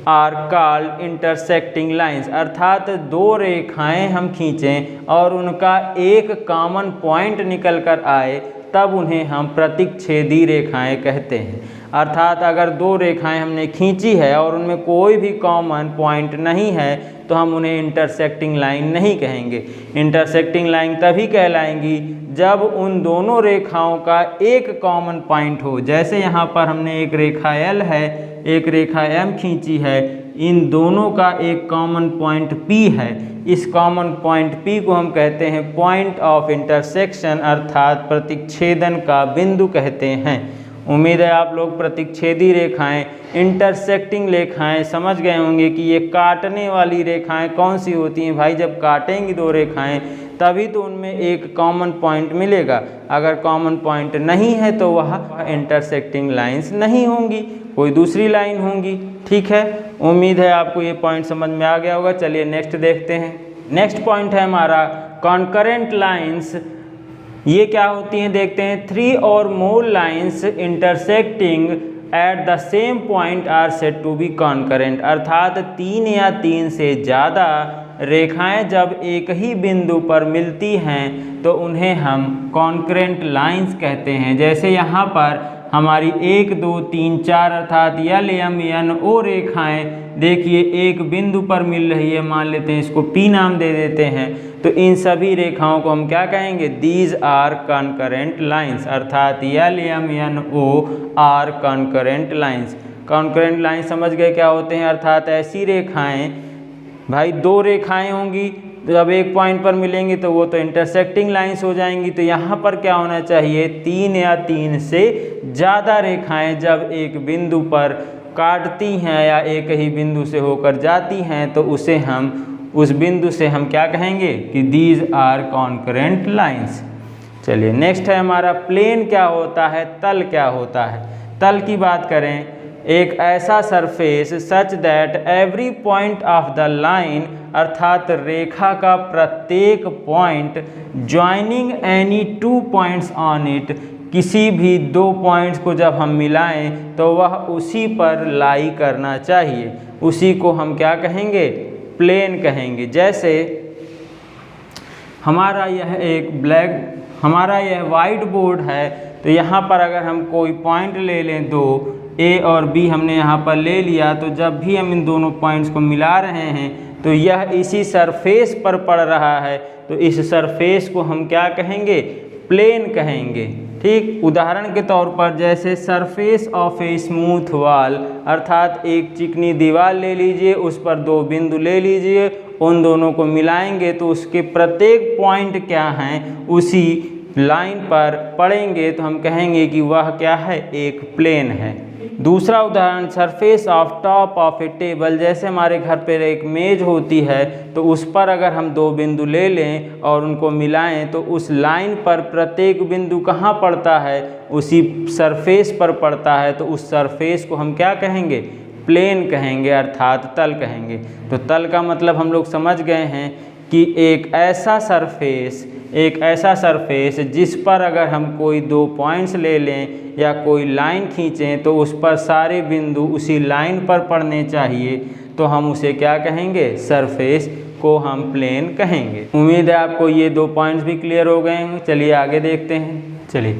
are called intersecting lines, अर्थात 2 रेखाएं हम खींचें और उनका एक कॉमन पॉइंट निकल कर आए तब उन्हें हम प्रतिच्छेदी रेखाएं कहते हैं। अर्थात अगर 2 रेखाएं हमने खींची है और उनमें कोई भी कॉमन पॉइंट नहीं है तो हम उन्हें इंटरसेक्टिंग लाइन नहीं कहेंगे। इंटरसेक्टिंग लाइन तभी कहलाएंगी जब उन दोनों रेखाओं का एक कॉमन पॉइंट हो। जैसे यहाँ पर हमने एक रेखा L है, एक रेखा M खींची है, इन दोनों का एक कॉमन पॉइंट P है। इस कॉमन पॉइंट P को हम कहते हैं पॉइंट ऑफ इंटरसेक्शन, अर्थात प्रतिच्छेदन का बिंदु कहते हैं। उम्मीद है आप लोग प्रतिच्छेदी रेखाएं, इंटरसेक्टिंग रेखाएं समझ गए होंगे कि ये काटने वाली रेखाएं कौन सी होती हैं। भाई जब काटेंगी 2 रेखाएं तभी तो उनमें एक कॉमन पॉइंट मिलेगा, अगर कॉमन पॉइंट नहीं है तो वह इंटरसेक्टिंग लाइंस नहीं होंगी, कोई दूसरी लाइन होंगी। ठीक है, उम्मीद है आपको ये पॉइंट समझ में आ गया होगा। चलिए नेक्स्ट देखते हैं। नेक्स्ट पॉइंट है हमारा कॉन्करेंट लाइंस। ये क्या होती हैं देखते हैं। 3 और more lines intersecting at the same point are said to be concurrent, अर्थात 3 या 3 से ज़्यादा रेखाएं जब एक ही बिंदु पर मिलती हैं तो उन्हें हम कॉन्करेंट लाइंस कहते हैं। जैसे यहाँ पर हमारी 1, 2, 3, 4 अर्थात L, M, N, O रेखाएं देखिए एक बिंदु पर मिल रही है, मान लेते हैं इसको P नाम दे देते हैं, तो इन सभी रेखाओं को हम क्या कहेंगे, दीज आर कॉन्करेंट लाइंस, अर्थात L, M, N, O are concurrent lines. Concurrent lines समझ गए क्या होते हैं, अर्थात ऐसी रेखाएं, भाई 2 रेखाएं होंगी, तो जब एक पॉइंट पर मिलेंगी तो वो तो इंटरसेक्टिंग लाइंस हो जाएंगी। तो यहाँ पर क्या होना चाहिए, 3 या 3 से ज़्यादा रेखाएं जब एक बिंदु पर काटती हैं या एक ही बिंदु से होकर जाती हैं तो उसे हम उस बिंदु से हम क्या कहेंगे कि दीज आर कॉन्करेंट लाइंस। चलिए नेक्स्ट है हमारा प्लेन क्या होता है, तल क्या होता है। तल की बात करें, एक ऐसा surface such that every point of the line अर्थात रेखा का प्रत्येक point joining any 2 points on it, किसी भी 2 पॉइंट्स को जब हम मिलाएं तो वह उसी पर लाई करना चाहिए, उसी को हम क्या कहेंगे, प्लेन कहेंगे। जैसे हमारा यह वाइट बोर्ड है, तो यहाँ पर अगर हम कोई पॉइंट ले लें, 2 ए और बी हमने यहाँ पर ले लिया, तो जब भी हम इन दोनों पॉइंट्स को मिला रहे हैं तो यह इसी सरफेस पर पड़ रहा है, तो इस सरफेस को हम क्या कहेंगे, प्लेन कहेंगे। ठीक, उदाहरण के तौर पर जैसे surface of a smooth wall, अर्थात एक चिकनी दीवार ले लीजिए, उस पर 2 बिंदु ले लीजिए, उन दोनों को मिलाएंगे तो उसके प्रत्येक पॉइंट क्या हैं उसी लाइन पर पड़ेंगे, तो हम कहेंगे कि वह क्या है, एक प्लेन है। दूसरा उदाहरण surface of top of A table, जैसे हमारे घर पर एक मेज होती है, तो उस पर अगर हम 2 बिंदु ले लें और उनको मिलाएं तो उस लाइन पर प्रत्येक बिंदु कहाँ पड़ता है, उसी सरफेस पर पड़ता है, तो उस सरफेस को हम क्या कहेंगे, प्लेन कहेंगे अर्थात तल कहेंगे। तो तल का मतलब हम लोग समझ गए हैं कि एक ऐसा सरफेस जिस पर अगर हम कोई 2 पॉइंट्स ले लें या कोई लाइन खींचें तो उस पर सारे बिंदु उसी लाइन पर पड़ने चाहिए, तो हम उसे क्या कहेंगे, सरफेस को हम प्लेन कहेंगे। उम्मीद है आपको ये 2 पॉइंट्स भी क्लियर हो गए हैं। चलिए आगे देखते हैं। चलिए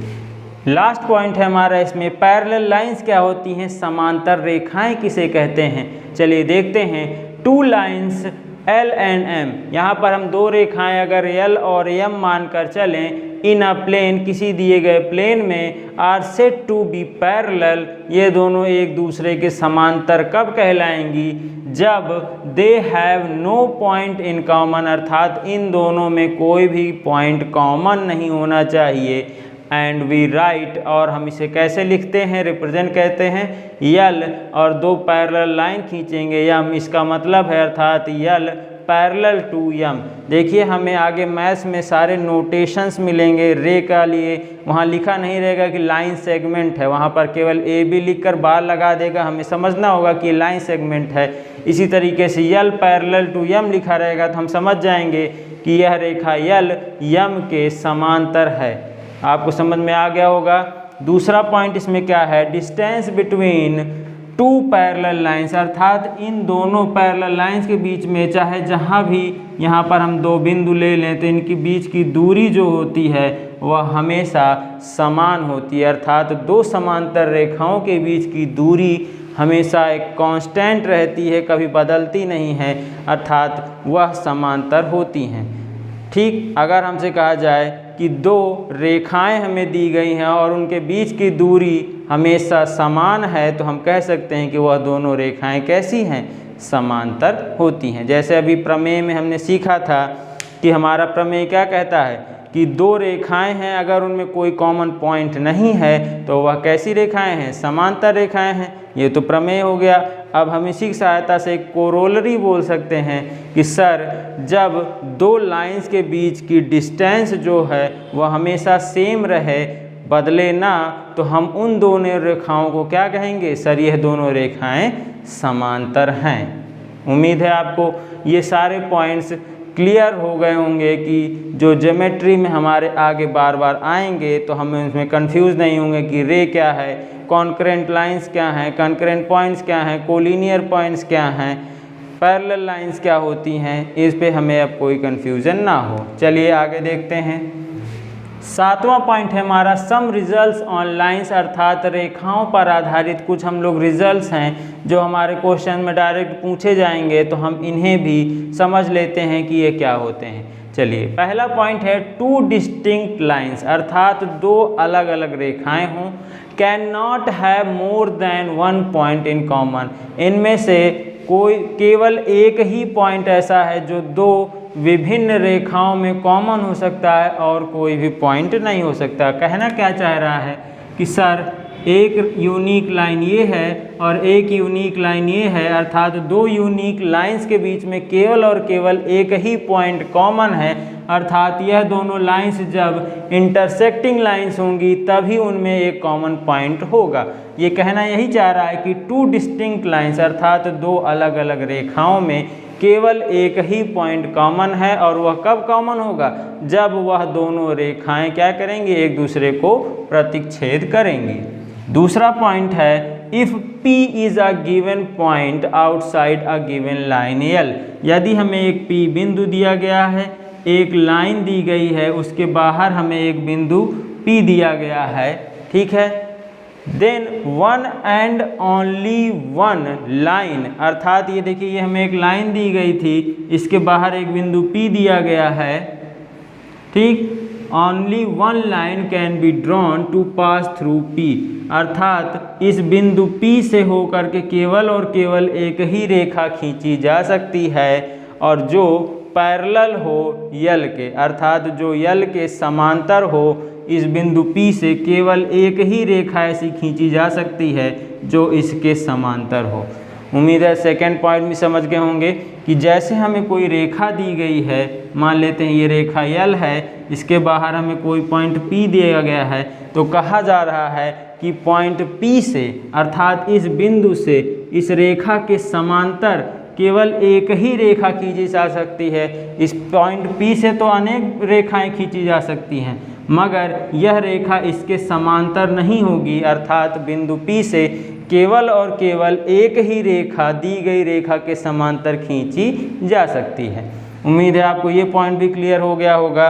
लास्ट पॉइंट है हमारा इसमें, पैरेलल लाइंस क्या होती हैं, समांतर रेखाएं किसे कहते हैं। चलिए देखते हैं। 2 लाइंस L एंड M, यहाँ पर हम 2 रेखाएं अगर L और M मानकर चलें इन अ प्लेन, किसी दिए गए प्लेन में, are said to be parallel, ये दोनों एक दूसरे के समांतर कब कहलाएंगी, जब they have no point in common, अर्थात इन दोनों में कोई भी पॉइंट कॉमन नहीं होना चाहिए। एंड वी राइट, और हम इसे कैसे लिखते हैं, रिप्रेजेंट कहते हैं यल, और 2 पैरेलल लाइन खींचेंगे यम, इसका मतलब है अर्थात यल पैरेलल टू यम। देखिए हमें आगे मैथ्स में सारे नोटेशंस मिलेंगे। रे का लिए वहाँ लिखा नहीं रहेगा कि लाइन सेगमेंट है, वहाँ पर केवल ए बी लिख कर बार लगा देगा, हमें समझना होगा कि लाइन सेगमेंट है। इसी तरीके से यल पैरेलल टू यम लिखा रहेगा तो हम समझ जाएंगे कि यह रेखा यल यम के समांतर है। आपको समझ में आ गया होगा। दूसरा पॉइंट इसमें क्या है, डिस्टेंस बिटवीन 2 पैरेलल लाइंस, अर्थात इन दोनों पैरेलल लाइंस के बीच में चाहे जहाँ भी यहाँ पर हम 2 बिंदु ले लें तो इनके बीच की दूरी जो होती है वह हमेशा समान होती है, अर्थात 2 समांतर रेखाओं के बीच की दूरी हमेशा एक कांस्टेंट रहती है, कभी बदलती नहीं है, अर्थात वह समांतर होती हैं। ठीक, अगर हमसे कहा जाए कि 2 रेखाएं हमें दी गई हैं और उनके बीच की दूरी हमेशा समान है, तो हम कह सकते हैं कि वह दोनों रेखाएं कैसी हैं, समांतर होती हैं। जैसे अभी प्रमेय में हमने सीखा था कि हमारा प्रमेय क्या कहता है कि 2 रेखाएं हैं, अगर उनमें कोई कॉमन पॉइंट नहीं है तो वह कैसी रेखाएं हैं, समांतर रेखाएं हैं। ये तो प्रमेय हो गया। अब हम इसी की सहायता से एक कोरोलरी बोल सकते हैं कि सर जब 2 लाइंस के बीच की डिस्टेंस जो है वह हमेशा सेम रहे, बदले ना, तो हम उन दोनों रेखाओं को क्या कहेंगे, सर यह दोनों रेखाएं समांतर हैं। उम्मीद है आपको ये सारे पॉइंट्स क्लियर हो गए होंगे कि जो ज्योमेट्री में हमारे आगे बार बार आएंगे तो हम इसमें कंफ्यूज नहीं होंगे कि रे क्या है, कॉन्करेंट लाइंस क्या हैं, कॉन्करेंट पॉइंट्स क्या हैं, कोलिनियर पॉइंट्स क्या हैं, पैरेलल लाइंस क्या होती हैं, इस पे हमें अब कोई कन्फ्यूज़न ना हो। चलिए आगे देखते हैं। 7वां पॉइंट है हमारा सम रिजल्ट्स ऑन लाइंस, अर्थात रेखाओं पर आधारित कुछ हम लोग रिजल्ट्स हैं जो हमारे क्वेश्चन में डायरेक्ट पूछे जाएंगे, तो हम इन्हें भी समझ लेते हैं कि ये क्या होते हैं। चलिए पहला पॉइंट है 2 डिस्टिंक्ट लाइंस, अर्थात 2 अलग अलग रेखाएं हों, can not have more than 1 point in common, इनमें से कोई केवल एक ही पॉइंट ऐसा है जो 2 विभिन्न रेखाओं में कॉमन हो सकता है और कोई भी पॉइंट नहीं हो सकता। कहना क्या चाह रहा है कि सर एक यूनिक लाइन ये है और एक यूनिक लाइन ये है, अर्थात दो यूनिक लाइंस के बीच में केवल और केवल एक ही पॉइंट कॉमन है, अर्थात यह दोनों लाइंस जब इंटरसेक्टिंग लाइंस होंगी तभी उनमें एक कॉमन पॉइंट होगा। ये कहना यही चाह रहा है कि टू डिस्टिंक्ट लाइंस अर्थात दो अलग अलग रेखाओं में केवल एक ही पॉइंट कॉमन है, और वह कब कॉमन होगा, जब वह दोनों रेखाएं क्या करेंगी, एक दूसरे को प्रतिच्छेद करेंगी। दूसरा पॉइंट है if P is a given point outside a given line L। यदि हमें एक P बिंदु दिया गया है, एक लाइन दी गई है, उसके बाहर हमें एक बिंदु P दिया गया है, ठीक है, then one and only one line, अर्थात ये देखिए ये हमें एक लाइन दी गई थी, इसके बाहर एक बिंदु P दिया गया है, ठीक, only one line can be drawn to pass through P, अर्थात इस बिंदु P से होकर के केवल और केवल एक ही रेखा खींची जा सकती है और जो पैरेलल हो यल के, अर्थात जो यल के समांतर हो, इस बिंदु P से केवल एक ही रेखा ऐसी खींची जा सकती है जो इसके समांतर हो। उम्मीद है सेकंड पॉइंट भी समझ गए होंगे कि जैसे हमें कोई रेखा दी गई है, मान लेते हैं ये रेखा यल है, इसके बाहर हमें कोई पॉइंट P दिया गया है, तो कहा जा रहा है कि पॉइंट P से अर्थात इस बिंदु से इस रेखा के समांतर केवल एक ही रेखा खींची जा सकती है। इस पॉइंट P से तो अनेक रेखाएं खींची जा सकती हैं, मगर यह रेखा इसके समांतर नहीं होगी, अर्थात बिंदु P से केवल और केवल एक ही रेखा दी गई रेखा के समांतर खींची जा सकती है। उम्मीद है आपको ये पॉइंट भी क्लियर हो गया होगा।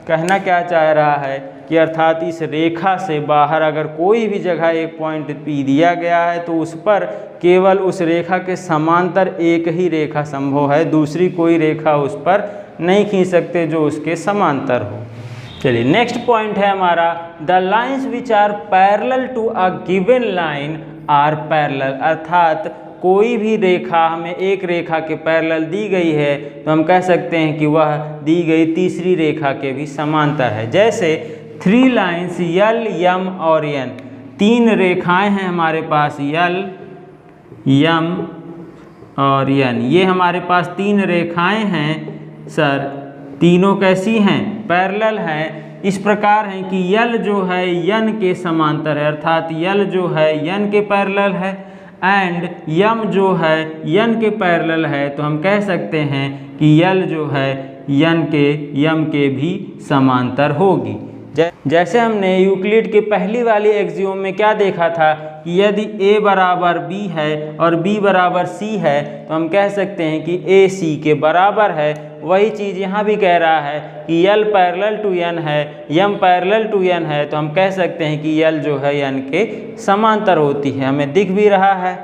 कहना क्या चाह रहा है कि अर्थात इस रेखा से बाहर अगर कोई भी जगह एक पॉइंट P दिया गया है तो उस पर केवल उस रेखा के समांतर एक ही रेखा संभव है, दूसरी कोई रेखा उस पर नहीं खींच सकते जो उसके समांतर हो। चलिए नेक्स्ट पॉइंट है हमारा the lines which are parallel to a given line are parallel, अर्थात कोई भी रेखा हमें एक रेखा के पैरेलल दी गई है तो हम कह सकते हैं कि वह दी गई तीसरी रेखा के भी समांतर है। जैसे थ्री लाइन्स यल यम और यन, तीन रेखाएं हैं हमारे पास यल यम और यन, ये हमारे पास तीन रेखाएं हैं सर, तीनों कैसी हैं, पैरेलल हैं। इस प्रकार हैं कि यल जो है यन के समांतर है, अर्थात यल जो है यन के पैरेलल है, एंड यम जो है यन के पैरेलल है, तो हम कह सकते हैं कि यल जो है यन के यम के भी समांतर होगी। जैसे हमने यूक्लिड के पहली वाली एक्सियोम में क्या देखा था कि यदि a बराबर b है और b बराबर c है तो हम कह सकते हैं कि a c के बराबर है। वही चीज़ यहाँ भी कह रहा है कि l पैरेलल टू n है, m पैरेलल टू n है, तो हम कह सकते हैं कि l जो है n के समांतर होती है, हमें दिख भी रहा है।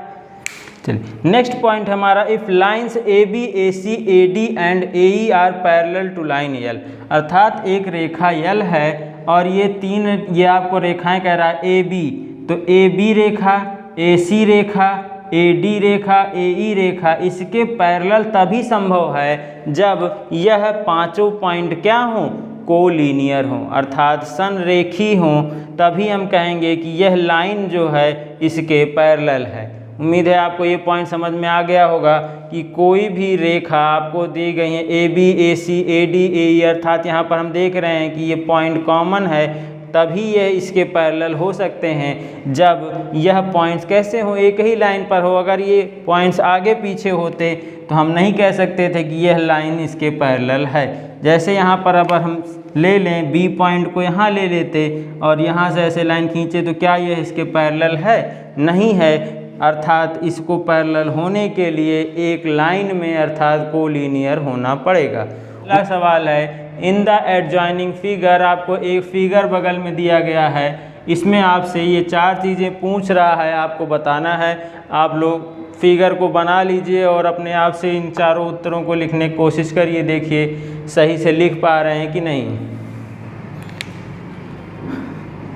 चलिए नेक्स्ट पॉइंट हमारा if lines A B A C A D and A E are parallel to line L, अर्थात एक रेखा यल है और ये तीन ये आपको रेखाएं कह रहा है ए बी, तो A B Rekha, A C Rekha, A D रेखा, ए ई रेखा, इसके पैरेलल तभी संभव है जब यह पांचों पॉइंट क्या हों, कोलिनियर हों, अर्थात संरेखी हों, तभी हम कहेंगे कि यह लाइन जो है इसके पैरेलल है। उम्मीद है आपको ये पॉइंट समझ में आ गया होगा कि कोई भी रेखा आपको दी गई है ए B A C A D A ई, अर्थात यहाँ पर हम देख रहे हैं कि ये पॉइंट कॉमन है, तभी यह इसके पैरेलल हो सकते हैं जब यह पॉइंट्स कैसे हो, एक ही लाइन पर हो। अगर ये पॉइंट्स आगे पीछे होते तो हम नहीं कह सकते थे कि यह लाइन इसके पैरेलल है। जैसे यहाँ पर अगर हम ले लें बी पॉइंट को यहाँ ले लेते और यहाँ से ऐसे लाइन खींचे तो क्या यह इसके पैरेलल है, नहीं है, अर्थात इसको पैरेलल होने के लिए एक लाइन में अर्थात कोलिनियर होना पड़ेगा। अगला सवाल है इन द एडजॉइनिंग फिगर, आपको एक फिगर बगल में दिया गया है, इसमें आपसे ये चार चीज़ें पूछ रहा है, आपको बताना है। आप लोग फिगर को बना लीजिए और अपने आप से इन चारों उत्तरों को लिखने की कोशिश करिए, देखिए सही से लिख पा रहे हैं कि नहीं।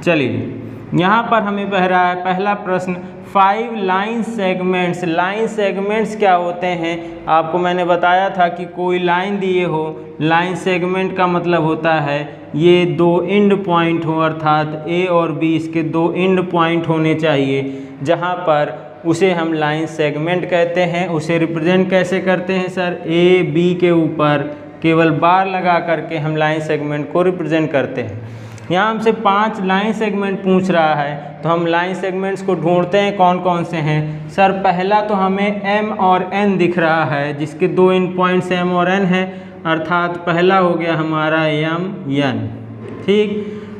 चलिए यहाँ पर हमें पहला प्रश्न 5 लाइन सेगमेंट्स। लाइन सेगमेंट्स क्या होते हैं, आपको मैंने बताया था कि कोई लाइन दिए हो, लाइन सेगमेंट का मतलब होता है ये 2 एंड पॉइंट हो, अर्थात ए और बी इसके 2 एंड पॉइंट होने चाहिए, जहाँ पर उसे हम लाइन सेगमेंट कहते हैं। उसे रिप्रेजेंट कैसे करते हैं सर, ए बी के ऊपर केवल बार लगा करके हम लाइन सेगमेंट को रिप्रेजेंट करते हैं। यहाँ हमसे 5 लाइन सेगमेंट पूछ रहा है, तो हम लाइन सेगमेंट्स को ढूंढते हैं कौन कौन से हैं। सर पहला तो हमें M और N दिख रहा है, जिसके 2 एंड पॉइंट्स M और N हैं, अर्थात पहला हो गया हमारा M N। ठीक,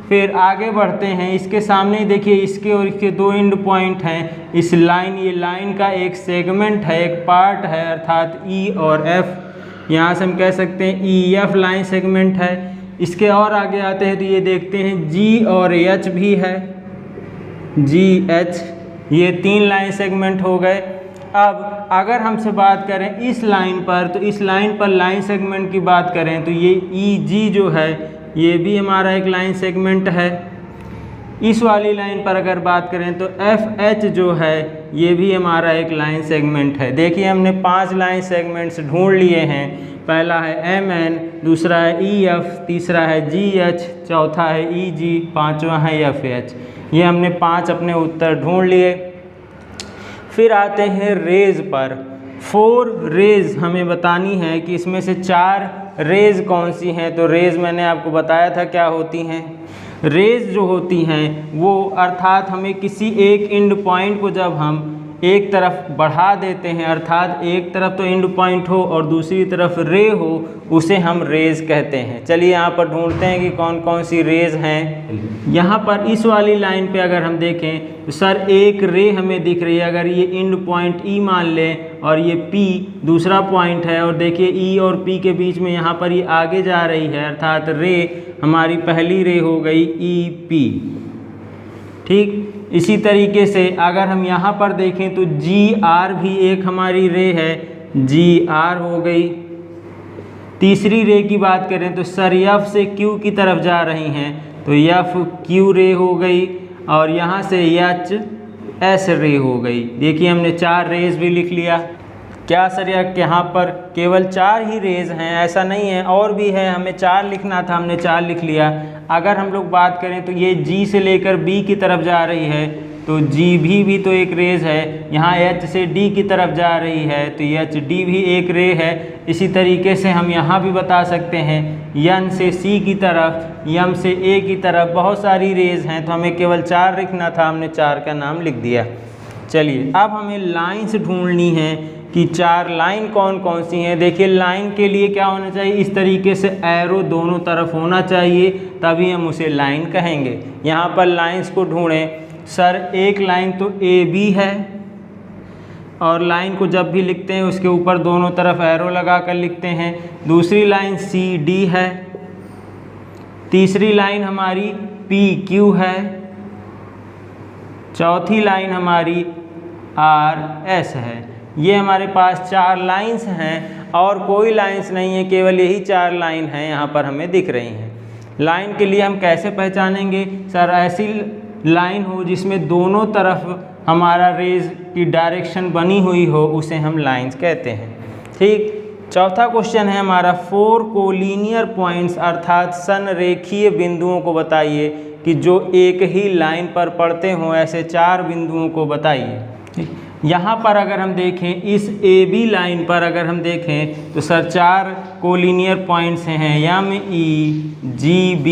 फिर आगे बढ़ते हैं। इसके सामने ही देखिए, इसके और इसके 2 एंड पॉइंट हैं। इस लाइन, ये लाइन का एक सेगमेंट है, एक पार्ट है, अर्थात E और F। यहाँ से हम कह सकते हैं EF लाइन सेगमेंट है। इसके और आगे आते हैं तो ये देखते हैं G और H भी है, GH, ये 3 लाइन सेगमेंट हो गए। अब अगर हमसे बात करें इस लाइन पर, तो इस लाइन पर लाइन सेगमेंट की बात करें तो ये EG जो है ये भी हमारा एक लाइन सेगमेंट है। इस वाली लाइन पर अगर बात करें तो FH जो है ये भी हमारा एक लाइन सेगमेंट है। देखिए हमने 5 लाइन सेगमेंट्स ढूंढ लिए हैं। पहला है MN, दूसरा है EF, तीसरा है GH, चौथा है EG, पांचवा है FH। ये हमने 5 अपने उत्तर ढूंढ लिए। फिर आते हैं रेज पर। 4 रेज हमें बतानी है कि इसमें से 4 रेज कौन सी हैं। तो रेज मैंने आपको बताया था क्या होती हैं। रेज जो होती हैं वो अर्थात हमें किसी एक एंड पॉइंट को जब हम एक तरफ बढ़ा देते हैं, अर्थात एक तरफ तो एंड पॉइंट हो और दूसरी तरफ रे हो, उसे हम रेज कहते हैं। चलिए यहाँ पर ढूंढते हैं कि कौन कौन सी रेज हैं। यहाँ पर इस वाली लाइन पे अगर हम देखें तो सर एक रे हमें दिख रही है। अगर ये एंड पॉइंट E मान लें और ये P दूसरा पॉइंट है, और देखिए E और P के बीच में यहाँ पर ये आगे जा रही है, अर्थात रे हमारी पहली रे हो गई EP। ठीक, इसी तरीके से अगर हम यहाँ पर देखें तो GR भी एक हमारी रे है, GR हो गई। तीसरी रे की बात करें तो सर F से Q की तरफ जा रही हैं, तो FQ रे हो गई, और यहाँ से HS रे हो गई। देखिए हमने 4 रेज भी लिख लिया। क्या सर यहाँ पर केवल 4 ही रेज हैं? ऐसा नहीं है, और भी है, हमें 4 लिखना था, हमने 4 लिख लिया। अगर हम लोग बात करें तो ये G से लेकर B की तरफ जा रही है, तो GB भी तो एक रेज है। यहाँ H से D की तरफ जा रही है, तो HD भी एक रे है। इसी तरीके से हम यहाँ भी बता सकते हैं N से C की तरफ, M से A की तरफ बहुत सारी रेज हैं, तो हमें केवल 4 लिखना था, हमने 4 का नाम लिख दिया। चलिए अब हमें लाइन्स ढूंढनी है कि 4 लाइन कौन कौन सी हैं। देखिए लाइन के लिए क्या होना चाहिए, इस तरीके से एरो दोनों तरफ होना चाहिए, तभी हम उसे लाइन कहेंगे। यहाँ पर लाइंस को ढूंढें। सर एक लाइन तो AB है, और लाइन को जब भी लिखते हैं उसके ऊपर दोनों तरफ एरो लगा कर लिखते हैं। दूसरी लाइन CD है, तीसरी लाइन हमारी PQ है, चौथी लाइन हमारी RS है। ये हमारे पास 4 लाइंस हैं, और कोई लाइंस नहीं है, केवल यही 4 लाइन हैं यहाँ पर हमें दिख रही हैं। लाइन के लिए हम कैसे पहचानेंगे? सर ऐसी लाइन हो जिसमें दोनों तरफ हमारा रेज की डायरेक्शन बनी हुई हो, उसे हम लाइंस कहते हैं। ठीक, चौथा क्वेश्चन है हमारा 4 कोलिनियर पॉइंट्स, अर्थात संरेखीय बिंदुओं को बताइए कि जो एक ही लाइन पर पड़ते हों, ऐसे 4 बिंदुओं को बताइए। यहाँ पर अगर हम देखें, इस AB लाइन पर अगर हम देखें तो सर 4 कोलिनियर पॉइंट्स हैं, ME, GB,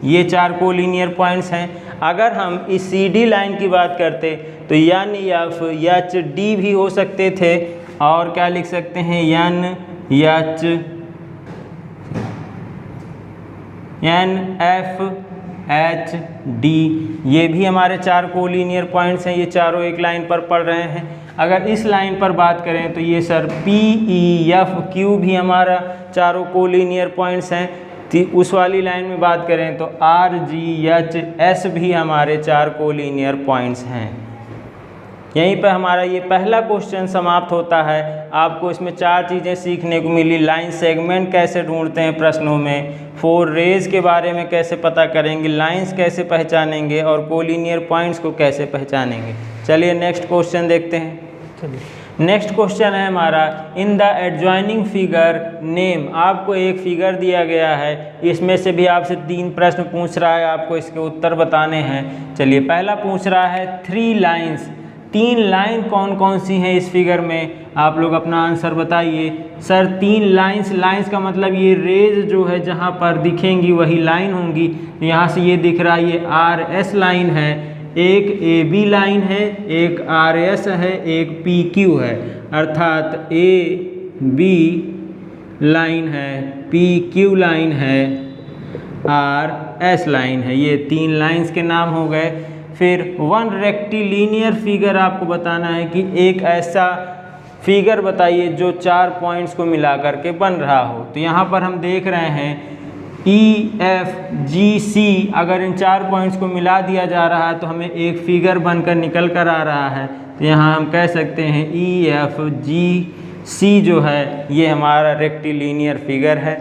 ये 4 कोलिनियर पॉइंट्स हैं। अगर हम इस CD लाइन की बात करते तो NF, HD भी हो सकते थे, और क्या लिख सकते हैं NF, HD, ये भी हमारे 4 कोलिनियर पॉइंट्स हैं। ये चारों एक लाइन पर पड़ रहे हैं। अगर इस लाइन पर बात करें तो ये सर PEFQ भी हमारा चारों कोलिनियर पॉइंट्स हैं। उस वाली लाइन में बात करें तो RGHS भी हमारे 4 कोलिनियर पॉइंट्स हैं। यहीं पर हमारा ये पहला क्वेश्चन समाप्त होता है। आपको इसमें 4 चीज़ें सीखने को मिली। लाइन सेगमेंट कैसे ढूंढते हैं प्रश्नों में, 4 रेज के बारे में कैसे पता करेंगे, लाइंस कैसे पहचानेंगे, और कोलिनियर पॉइंट्स को कैसे पहचानेंगे। चलिए नेक्स्ट क्वेश्चन देखते हैं। चलिए नेक्स्ट क्वेश्चन है हमारा, in the adjoining figure name. आपको एक फिगर दिया गया है, इसमें से भी आपसे 3 प्रश्न पूछ रहा है, आपको इसके उत्तर बताने हैं। चलिए पहला पूछ रहा है 3 लाइन्स, 3 लाइन कौन कौन सी हैं इस फिगर में, आप लोग अपना आंसर बताइए। सर 3 लाइन्स, लाइन्स का मतलब ये रेज जो है जहाँ पर दिखेंगी वही लाइन होंगी। यहाँ से ये दिख रहा है ये RS लाइन है, एक AB लाइन है, एक RS है, एक PQ है, अर्थात AB लाइन है, PQ लाइन है, RS लाइन है। ये 3 लाइन्स के नाम हो गए। फिर 1 रेक्टिलिनियर फिगर आपको बताना है कि एक ऐसा फिगर बताइए जो 4 पॉइंट्स को मिला करके बन रहा हो। तो यहाँ पर हम देख रहे हैं EFGC, अगर इन 4 पॉइंट्स को मिला दिया जा रहा है तो हमें एक फिगर बनकर निकल कर आ रहा है। तो यहाँ हम कह सकते हैं EFGC जो है ये हमारा रेक्टिलिनियर फिगर है।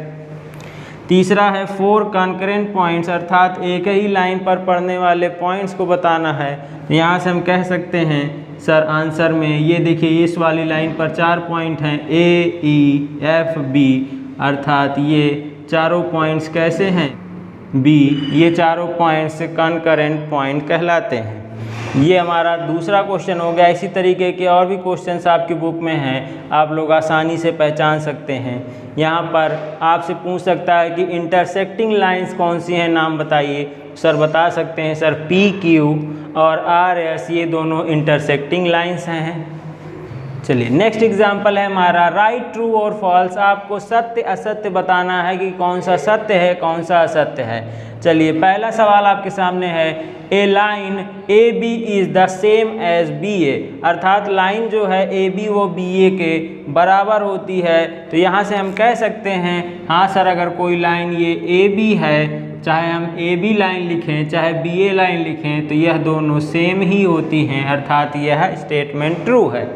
तीसरा है 4 कॉन्करेंट पॉइंट्स, अर्थात एक ही लाइन पर पड़ने वाले पॉइंट्स को बताना है। यहाँ से हम कह सकते हैं सर आंसर में ये देखिए इस वाली लाइन पर 4 पॉइंट हैं AEFB, अर्थात ये चारों पॉइंट्स कैसे हैं B, ये चारों पॉइंट्स कॉन्करेंट पॉइंट कहलाते हैं। ये हमारा दूसरा क्वेश्चन हो गया। इसी तरीके के और भी क्वेश्चंस आपकी बुक में हैं, आप लोग आसानी से पहचान सकते हैं। यहाँ पर आपसे पूछ सकता है कि इंटरसेक्टिंग लाइंस कौन सी हैं, नाम बताइए। सर बता सकते हैं सर PQ और RS ये दोनों इंटरसेक्टिंग लाइंस हैं। चलिए नेक्स्ट एग्जाम्पल है हमारा, राइट ट्रू और फॉल्स। आपको सत्य असत्य बताना है कि कौन सा सत्य है कौन सा असत्य है। चलिए पहला सवाल आपके सामने है, a line AB is the same as BA, अर्थात लाइन जो है AB वो BA के बराबर होती है। तो यहाँ से हम कह सकते हैं हाँ सर अगर कोई लाइन ये AB है, चाहे हम AB लाइन लिखें चाहे BA लाइन लिखें, तो यह दोनों सेम ही होती हैं, अर्थात यह स्टेटमेंट ट्रू है।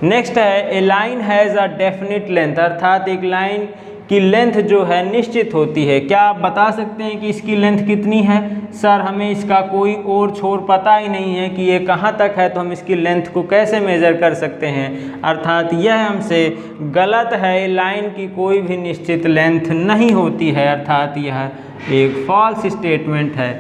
नेक्स्ट है, a line has a definite length, अर्थात एक लाइन की लेंथ जो है निश्चित होती है। क्या आप बता सकते हैं कि इसकी लेंथ कितनी है? सर हमें इसका कोई और छोर पता ही नहीं है कि ये कहाँ तक है, तो हम इसकी लेंथ को कैसे मेज़र कर सकते हैं, अर्थात यह हमसे गलत है। लाइन की कोई भी निश्चित लेंथ नहीं होती है, अर्थात यह एक फॉल्स स्टेटमेंट है।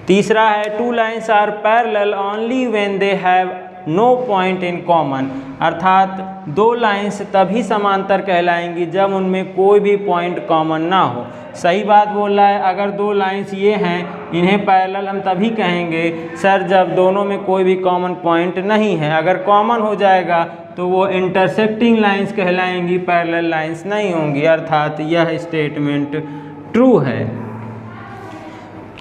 तीसरा है, 2 lines are parallel only when they have no point in common, अर्थात 2 लाइन्स तभी समांतर कहलाएंगी जब उनमें कोई भी पॉइंट कॉमन ना हो। सही बात बोल रहा है, अगर 2 लाइन्स ये हैं इन्हें पैरेलल हम तभी कहेंगे सर जब दोनों में कोई भी कॉमन पॉइंट नहीं है। अगर कॉमन हो जाएगा तो वो इंटरसेक्टिंग लाइन्स कहलाएंगी, पैरेलल लाइन्स नहीं होंगी, अर्थात यह स्टेटमेंट ट्रू है।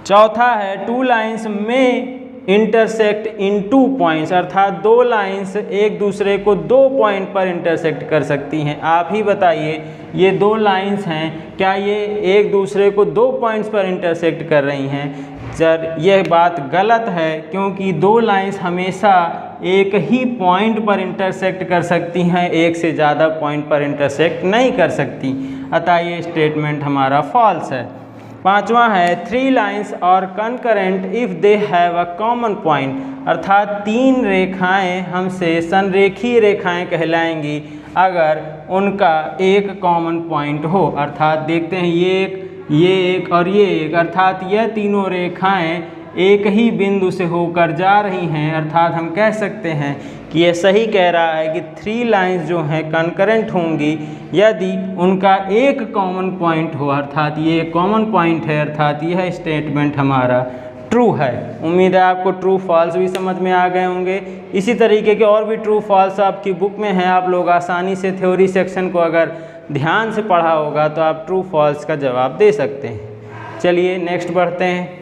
चौथा है, 2 लाइन्स में इंटरसेक्ट इन 2 पॉइंट्स, अर्थात 2 लाइन्स एक दूसरे को 2 पॉइंट पर इंटरसेक्ट कर सकती हैं। आप ही बताइए ये 2 लाइन्स हैं, क्या ये एक दूसरे को 2 पॉइंट्स पर इंटरसेक्ट कर रही हैं? सर यह बात गलत है, क्योंकि 2 लाइन्स हमेशा एक ही पॉइंट पर इंटरसेक्ट कर सकती हैं, एक से ज़्यादा पॉइंट पर इंटरसेक्ट नहीं कर सकती, अतः ये स्टेटमेंट हमारा फॉल्स है। पांचवा है, 3 लाइन्स और concurrent if they have a common point, अर्थात 3 रेखाएं हमसे संरेखीय रेखाएं कहलाएंगी अगर उनका एक कॉमन पॉइंट हो। अर्थात देखते हैं ये एक और ये एक, अर्थात यह तीनों रेखाएं एक ही बिंदु से होकर जा रही हैं, अर्थात हम कह सकते हैं कि यह सही कह रहा है कि 3 लाइन्स जो हैं कंकरेंट होंगी यदि उनका एक कॉमन पॉइंट हो, अर्थात ये एक कॉमन पॉइंट है, अर्थात यह स्टेटमेंट हमारा ट्रू है। उम्मीद है आपको ट्रू फॉल्स भी समझ में आ गए होंगे। इसी तरीके के और भी ट्रू फॉल्स आपकी बुक में हैं, आप लोग आसानी से थ्योरी सेक्शन को अगर ध्यान से पढ़ा होगा तो आप ट्रू फॉल्स का जवाब दे सकते हैं। चलिए नेक्स्ट बढ़ते हैं।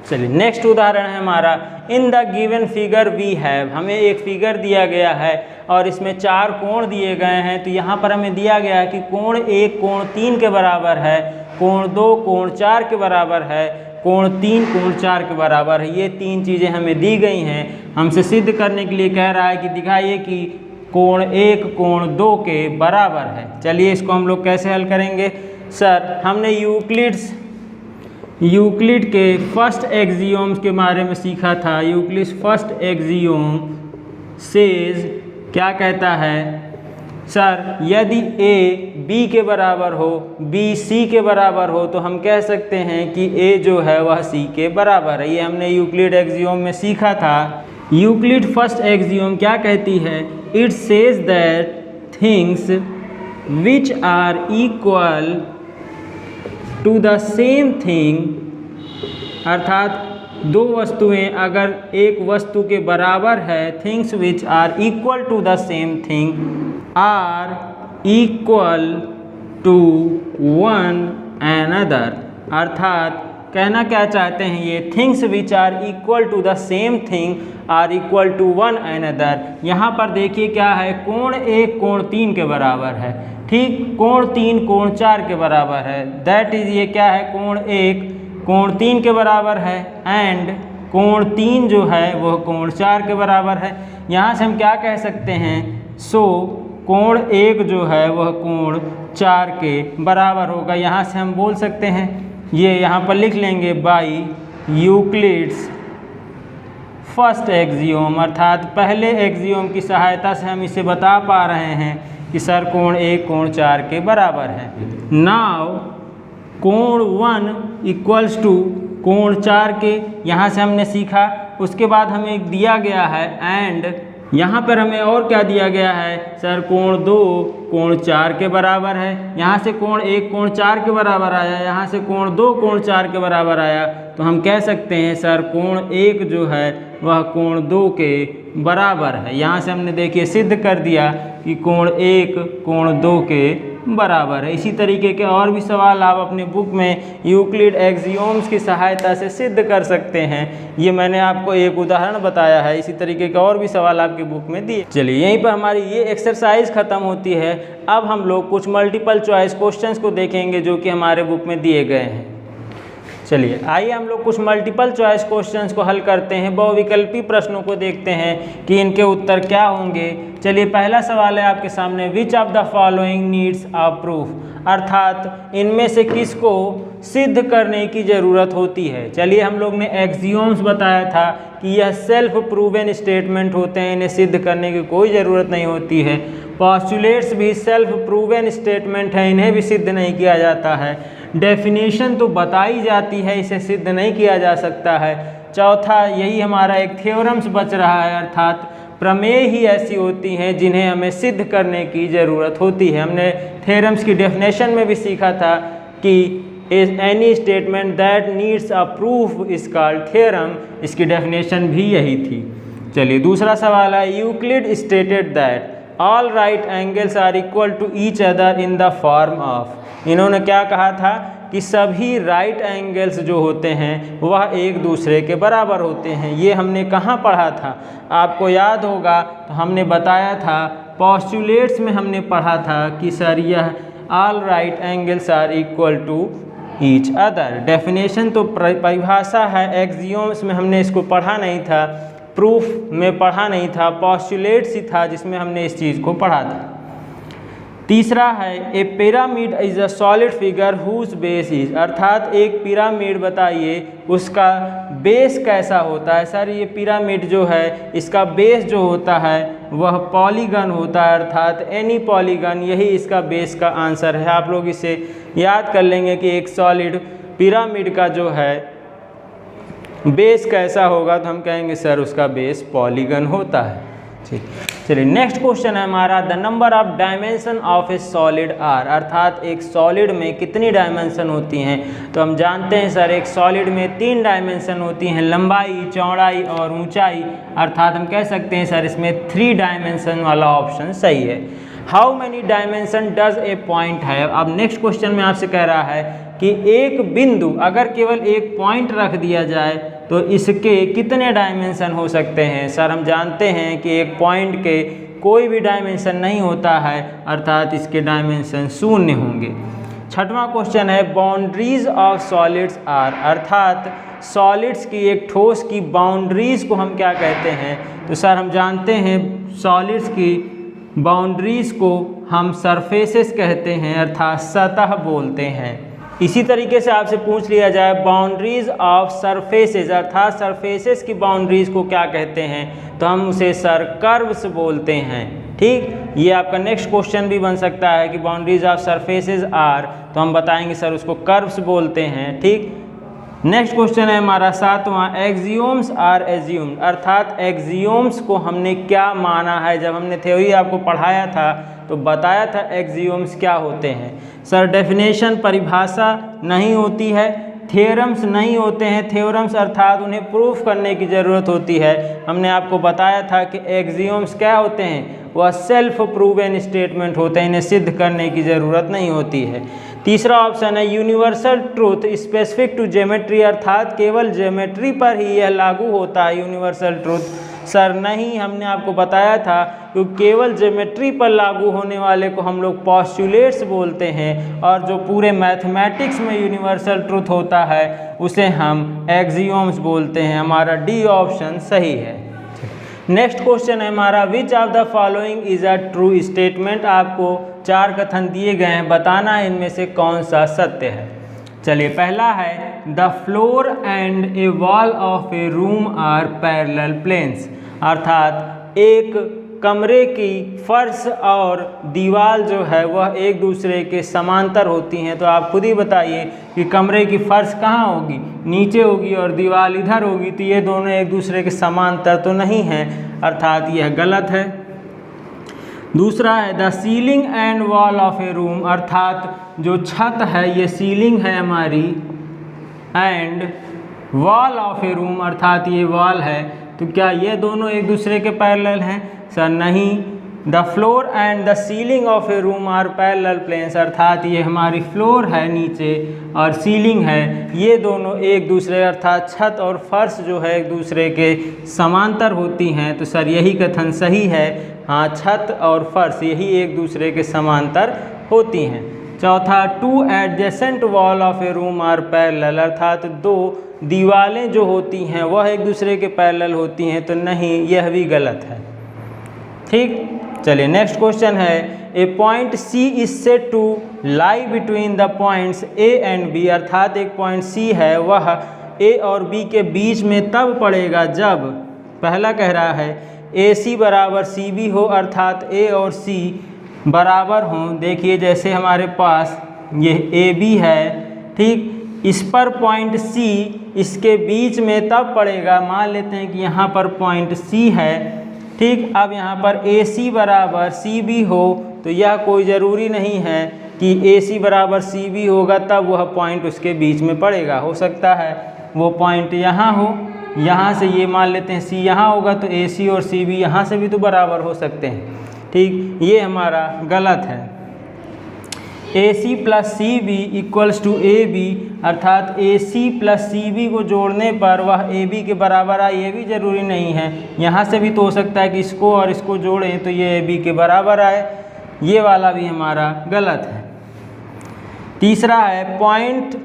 चलिए नेक्स्ट उदाहरण है हमारा, in the given figure we have, हमें एक फिगर दिया गया है और इसमें 4 कोण दिए गए हैं। तो यहाँ पर हमें दिया गया है कि कोण 1 कोण 3 के बराबर है, कोण 2 कोण 4 के बराबर है, कोण 3 कोण 4 के बराबर है। ये 3 चीज़ें हमें दी गई हैं। हमसे सिद्ध करने के लिए कह रहा है कि दिखाइए कि कोण 1 कोण 2 के बराबर है। चलिए इसको हम लोग कैसे हल करेंगे? सर हमने यूक्लिड के फर्स्ट एक्सियोम्स के बारे में सीखा था। यूक्लिड फर्स्ट एक्सियोम सेज क्या कहता है, सर यदि A B के बराबर हो, B C के बराबर हो, तो हम कह सकते हैं कि A जो है वह C के बराबर है। ये हमने यूक्लिड एक्सियोम में सीखा था। यूक्लिड फर्स्ट एक्सियोम क्या कहती है, it says that things which are equal to the same thing, अर्थात दो वस्तुएं अगर एक वस्तु के बराबर है, things which are equal to the same thing are equal to one another. अर्थात कहना क्या चाहते हैं ये, things which are equal to the same thing are equal to one another. यहाँ पर देखिए क्या है, कोण 1 कोण 3 के बराबर है, ठीक, कोण 3 कोण 4 के बराबर है। दैट इज ये क्या है, कोण 1 कोण 3 के बराबर है एंड कोण 3 जो है वह कोण 4 के बराबर है। यहाँ से हम क्या कह सकते हैं, सो कोण 1 जो है वह कोण 4 के बराबर होगा। यहाँ से हम बोल सकते हैं, ये यहाँ पर लिख लेंगे बाई यूक्लिड्स फर्स्ट एक्सियोम, अर्थात पहले एक्सियोम की सहायता से हम इसे बता पा रहे हैं कि सर कोण 1 कोण 4 के बराबर है। नाउ कोण 1 इक्वल्स टू कोण 4 के, यहाँ से हमने सीखा। उसके बाद हमें दिया गया है एंड यहाँ पर हमें और क्या दिया गया है, सर कोण 2 कोण 4 के बराबर है। यहाँ से कोण 1 कोण 4 के बराबर आया, यहाँ से कोण 2 कोण 4 के बराबर आया, तो हम कह सकते हैं सर कोण 1 जो है वह कोण 2 के बराबर है। यहाँ से हमने देखिए सिद्ध कर दिया कि कोण 1 कोण 2 के बराबर है। इसी तरीके के और भी सवाल आप अपने बुक में यूक्लिड एक्सियोम्स की सहायता से सिद्ध कर सकते हैं। ये मैंने आपको एक उदाहरण बताया है, इसी तरीके के और भी सवाल आपकी बुक में दिए। चलिए यहीं पर हमारी ये एक्सरसाइज ख़त्म होती है। अब हम लोग कुछ मल्टीपल चॉइस क्वेश्चंस को देखेंगे जो कि हमारे बुक में दिए गए हैं। चलिए आइए हम लोग कुछ मल्टीपल चॉइस क्वेश्चंस को हल करते हैं, बहुविकल्पी प्रश्नों को देखते हैं कि इनके उत्तर क्या होंगे। चलिए पहला सवाल है आपके सामने, which of the following needs a proof, अर्थात इनमें से किसको सिद्ध करने की ज़रूरत होती है। चलिए हम लोग ने एक्सियोम्स बताया था कि यह सेल्फ प्रूवन स्टेटमेंट होते हैं, इन्हें सिद्ध करने की कोई ज़रूरत नहीं होती है। पॉस्टुलेट्स भी सेल्फ प्रूवन स्टेटमेंट है, इन्हें भी सिद्ध नहीं किया जाता है। डेफिनेशन तो बताई जाती है, इसे सिद्ध नहीं किया जा सकता है। चौथा यही हमारा एक थ्योरम्स बच रहा है, अर्थात प्रमेय ही ऐसी होती हैं जिन्हें हमें सिद्ध करने की ज़रूरत होती है। हमने थ्योरम्स की डेफिनेशन में भी सीखा था कि any statement that needs a proof is called theorem, इसकी डेफिनेशन भी यही थी। चलिए दूसरा सवाल है, Euclid stated that all right angles are equal to each other in the form of. इन्होंने क्या कहा था कि सभी राइट एंगल्स जो होते हैं वह एक दूसरे के बराबर होते हैं। ये हमने कहाँ पढ़ा था, आपको याद होगा तो हमने बताया था पॉस्टुलेट्स में हमने पढ़ा था कि सर यह all right angles are equal to each other. Definition तो परिभाषा है, एक्सियोम्स में हमने इसको पढ़ा नहीं था, प्रूफ में पढ़ा नहीं था, पॉस्टुलेट्स ही था जिसमें हमने इस चीज़ को पढ़ा था। तीसरा है, a pyramid is a solid figure whose base is, अर्थात एक पिरामिड बताइए उसका बेस कैसा होता है। सर ये पिरामिड जो है इसका बेस जो होता है वह पॉलीगन होता है, अर्थात एनी पॉलीगन, यही इसका बेस का आंसर है। आप लोग इसे याद कर लेंगे कि एक सॉलिड पिरामिड का जो है बेस कैसा होगा, तो हम कहेंगे सर उसका बेस पॉलीगन होता है। ठीक, चलिए नेक्स्ट क्वेश्चन है हमारा, the number of dimension of a solid are, अर्थात एक सॉलिड में कितनी डायमेंशन होती हैं। तो हम जानते हैं सर एक सॉलिड में 3 डायमेंशन होती हैं, लंबाई, चौड़ाई और ऊंचाई, अर्थात हम कह सकते हैं सर इसमें 3 डायमेंशन वाला ऑप्शन सही है। How many dimension does a point है। अब नेक्स्ट क्वेश्चन में आपसे कह रहा है कि एक बिंदु अगर केवल एक पॉइंट रख दिया जाए तो इसके कितने डायमेंशन हो सकते हैं। सर हम जानते हैं कि एक पॉइंट के कोई भी डायमेंशन नहीं होता है, अर्थात इसके डायमेंशन 0 होंगे। छठवां क्वेश्चन है, बाउंड्रीज ऑफ सॉलिड्स आर, अर्थात सॉलिड्स की एक ठोस की बाउंड्रीज को हम क्या कहते हैं। तो सर हम जानते हैं सॉलिड्स की बाउंड्रीज को हम सरफेसेस कहते हैं, अर्थात सतह बोलते हैं। इसी तरीके से आपसे पूछ लिया जाए बाउंड्रीज ऑफ सरफेसेस, अर्थात सरफेसेस की बाउंड्रीज को क्या कहते हैं, तो हम उसे सर कर्व्स बोलते हैं। ठीक, ये आपका नेक्स्ट क्वेश्चन भी बन सकता है कि बाउंड्रीज ऑफ सरफेसेस आर, तो हम बताएंगे सर उसको कर्व्स बोलते हैं। ठीक, नेक्स्ट क्वेश्चन है हमारा 7वां, एक्सियोम्स आर एज्यूम्ड, अर्थात एक्सियोम्स को हमने क्या माना है। जब हमने थ्योरी आपको पढ़ाया था तो बताया था एक्सियोम्स क्या होते हैं। सर डेफिनेशन, परिभाषा नहीं होती है, थ्योरम्स नहीं होते हैं। थ्योरम्स अर्थात उन्हें प्रूफ करने की ज़रूरत होती है। हमने आपको बताया था कि एक्सियोम्स क्या होते हैं, वह सेल्फ प्रूवन स्टेटमेंट होते हैं, इन्हें सिद्ध करने की ज़रूरत नहीं होती है। तीसरा ऑप्शन है universal truth specific to geometry, अर्थात केवल ज्योमेट्री पर ही यह लागू होता है यूनिवर्सल ट्रूथ। सर नहीं, हमने आपको बताया था कि केवल ज्योमेट्री पर लागू होने वाले को हम लोग पोस्टुलेट्स बोलते हैं, और जो पूरे मैथमेटिक्स में यूनिवर्सल ट्रूथ होता है उसे हम एक्सियोम्स बोलते हैं। हमारा डी ऑप्शन सही है। नेक्स्ट क्वेश्चन है हमारा, which of the following is a true statement. आपको 4 कथन दिए गए हैं, बताना है इनमें से कौन सा सत्य है। चलिए, पहला है the floor and a wall of a room are parallel planes, अर्थात एक कमरे की फर्श और दीवार जो है वह एक दूसरे के समांतर होती हैं। तो आप खुद ही बताइए कि कमरे की फर्श कहाँ होगी, नीचे होगी, और दीवार इधर होगी, तो ये दोनों एक दूसरे के समांतर तो नहीं हैं, अर्थात यह गलत है। दूसरा है the ceiling and wall of a room, अर्थात जो छत है ये सीलिंग है हमारी, and wall of a room अर्थात ये वॉल है, तो क्या ये दोनों एक दूसरे के पैरेलल हैं। सर नहीं, the floor and the ceiling of a room are parallel planes, अर्थात ये हमारी फ्लोर है नीचे और सीलिंग है, ये दोनों एक दूसरे अर्थात छत और फर्श जो है एक दूसरे के समांतर होती हैं। तो सर यही कथन सही है, हाँ छत और फर्श यही एक दूसरे के समांतर होती हैं। चौथा, two adjacent wall of a room are parallel, अर्थात दो दीवारें जो होती हैं वह एक दूसरे के पैरेलल होती हैं, तो नहीं, यह भी गलत है। ठीक, चलिए नेक्स्ट क्वेश्चन है, a point C is said to lie between the points A and B, अर्थात एक पॉइंट सी है वह ए और बी के बीच में तब पड़ेगा जब, पहला कह रहा है ए सी बराबर सी बी हो, अर्थात ए और सी बराबर हों। देखिए जैसे हमारे पास ये ए बी है, ठीक, इस पर पॉइंट सी इसके बीच में तब पड़ेगा, मान लेते हैं कि यहाँ पर पॉइंट सी है, ठीक। अब यहाँ पर ए सी बराबर सी बी हो, तो यह कोई ज़रूरी नहीं है कि ए सी बराबर सी बी होगा तब वह पॉइंट उसके बीच में पड़ेगा। हो सकता है वो पॉइंट यहाँ हो, यहाँ से ये मान लेते हैं सी यहाँ होगा, तो ए सी और सी बी यहाँ से भी तो बराबर हो सकते हैं, ठीक। ये हमारा गलत है। A C plus C B equals to A B, अर्थात A C plus C B को जोड़ने पर वह ए बी के बराबर आए, ये भी ज़रूरी नहीं है। यहाँ से भी तो हो सकता है कि इसको और इसको जोड़ें तो ये ए बी के बराबर आए, ये वाला भी हमारा गलत है। तीसरा है point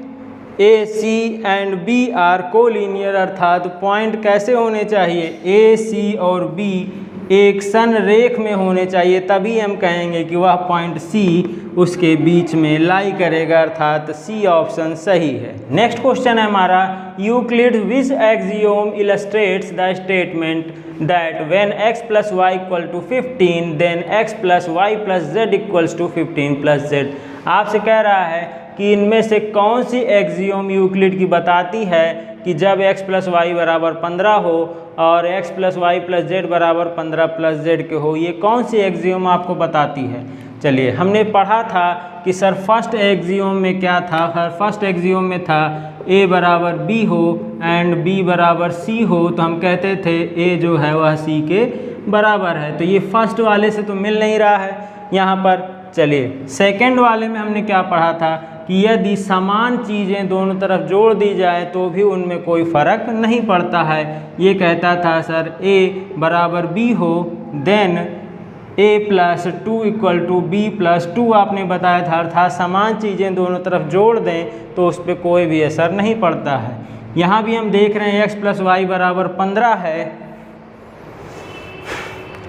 A C and B are collinear, अर्थात पॉइंट कैसे होने चाहिए, ए सी और बी एक संरेख में होने चाहिए, तभी हम कहेंगे कि वह पॉइंट सी उसके बीच में लाई करेगा, अर्थात सी ऑप्शन सही है। नेक्स्ट क्वेश्चन है हमारा, Euclid which axiom illustrates the statement that when x plus y equal to 15 then x plus y plus z equals to 15 plus z. आपसे कह रहा है कि इनमें से कौन सी एक्सियोम यूक्लिड की बताती है कि जब x प्लस वाई बराबर 15 हो और x plus y plus z बराबर 15 प्लस जेड के हो, ये कौन सी एक्सियोम आपको बताती है। चलिए, हमने पढ़ा था कि सर फर्स्ट एक्सियोम में क्या था, फर्स्ट एक्सियोम में था a बराबर b हो एंड b बराबर c हो, तो हम कहते थे a जो है वह c के बराबर है। तो ये फर्स्ट वाले से तो मिल नहीं रहा है यहाँ पर। चलिए, सेकंड वाले में हमने क्या पढ़ा था कि यदि समान चीज़ें दोनों तरफ जोड़ दी जाए तो भी उनमें कोई फ़र्क नहीं पड़ता है। ये कहता था सर a बराबर b हो then a plus 2 equal to b plus 2 आपने बताया था, अर्थात समान चीज़ें दोनों तरफ जोड़ दें तो उस पर कोई भी असर नहीं पड़ता है। यहाँ भी हम देख रहे हैं x प्लस वाई बराबर 15 है।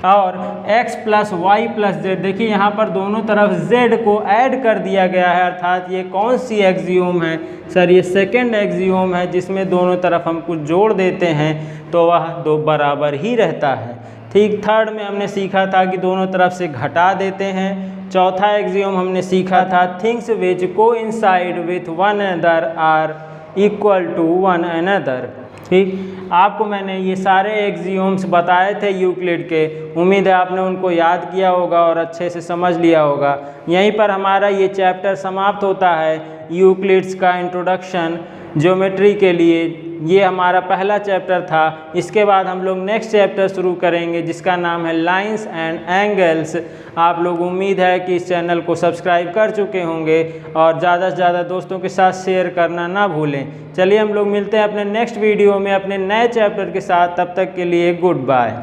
और x plus y plus z, देखिए यहाँ पर दोनों तरफ z को ऐड कर दिया गया है, अर्थात ये कौन सी एक्सियोम है सर, ये सेकंड एक्सियोम है जिसमें दोनों तरफ हम कुछ जोड़ देते हैं तो वह दो बराबर ही रहता है। ठीक, थर्ड में हमने सीखा था कि दोनों तरफ से घटा देते हैं। चौथा एक्सियोम हमने सीखा था things which coincide with one another are equal to one another. ठीक, आपको मैंने ये सारे एक्सियोम्स बताए थे यूक्लिड के, उम्मीद है आपने उनको याद किया होगा और अच्छे से समझ लिया होगा। यहीं पर हमारा ये चैप्टर समाप्त होता है, यूक्लिड्स का इंट्रोडक्शन ज्योमेट्री के लिए। ये हमारा पहला चैप्टर था। इसके बाद हम लोग नेक्स्ट चैप्टर शुरू करेंगे जिसका नाम है लाइंस एंड एंगल्स। आप लोग उम्मीद है कि इस चैनल को सब्सक्राइब कर चुके होंगे और ज़्यादा से ज़्यादा दोस्तों के साथ शेयर करना ना भूलें। चलिए हम लोग मिलते हैं अपने नेक्स्ट वीडियो में अपने नए चैप्टर के साथ, तब तक के लिए गुड बाय।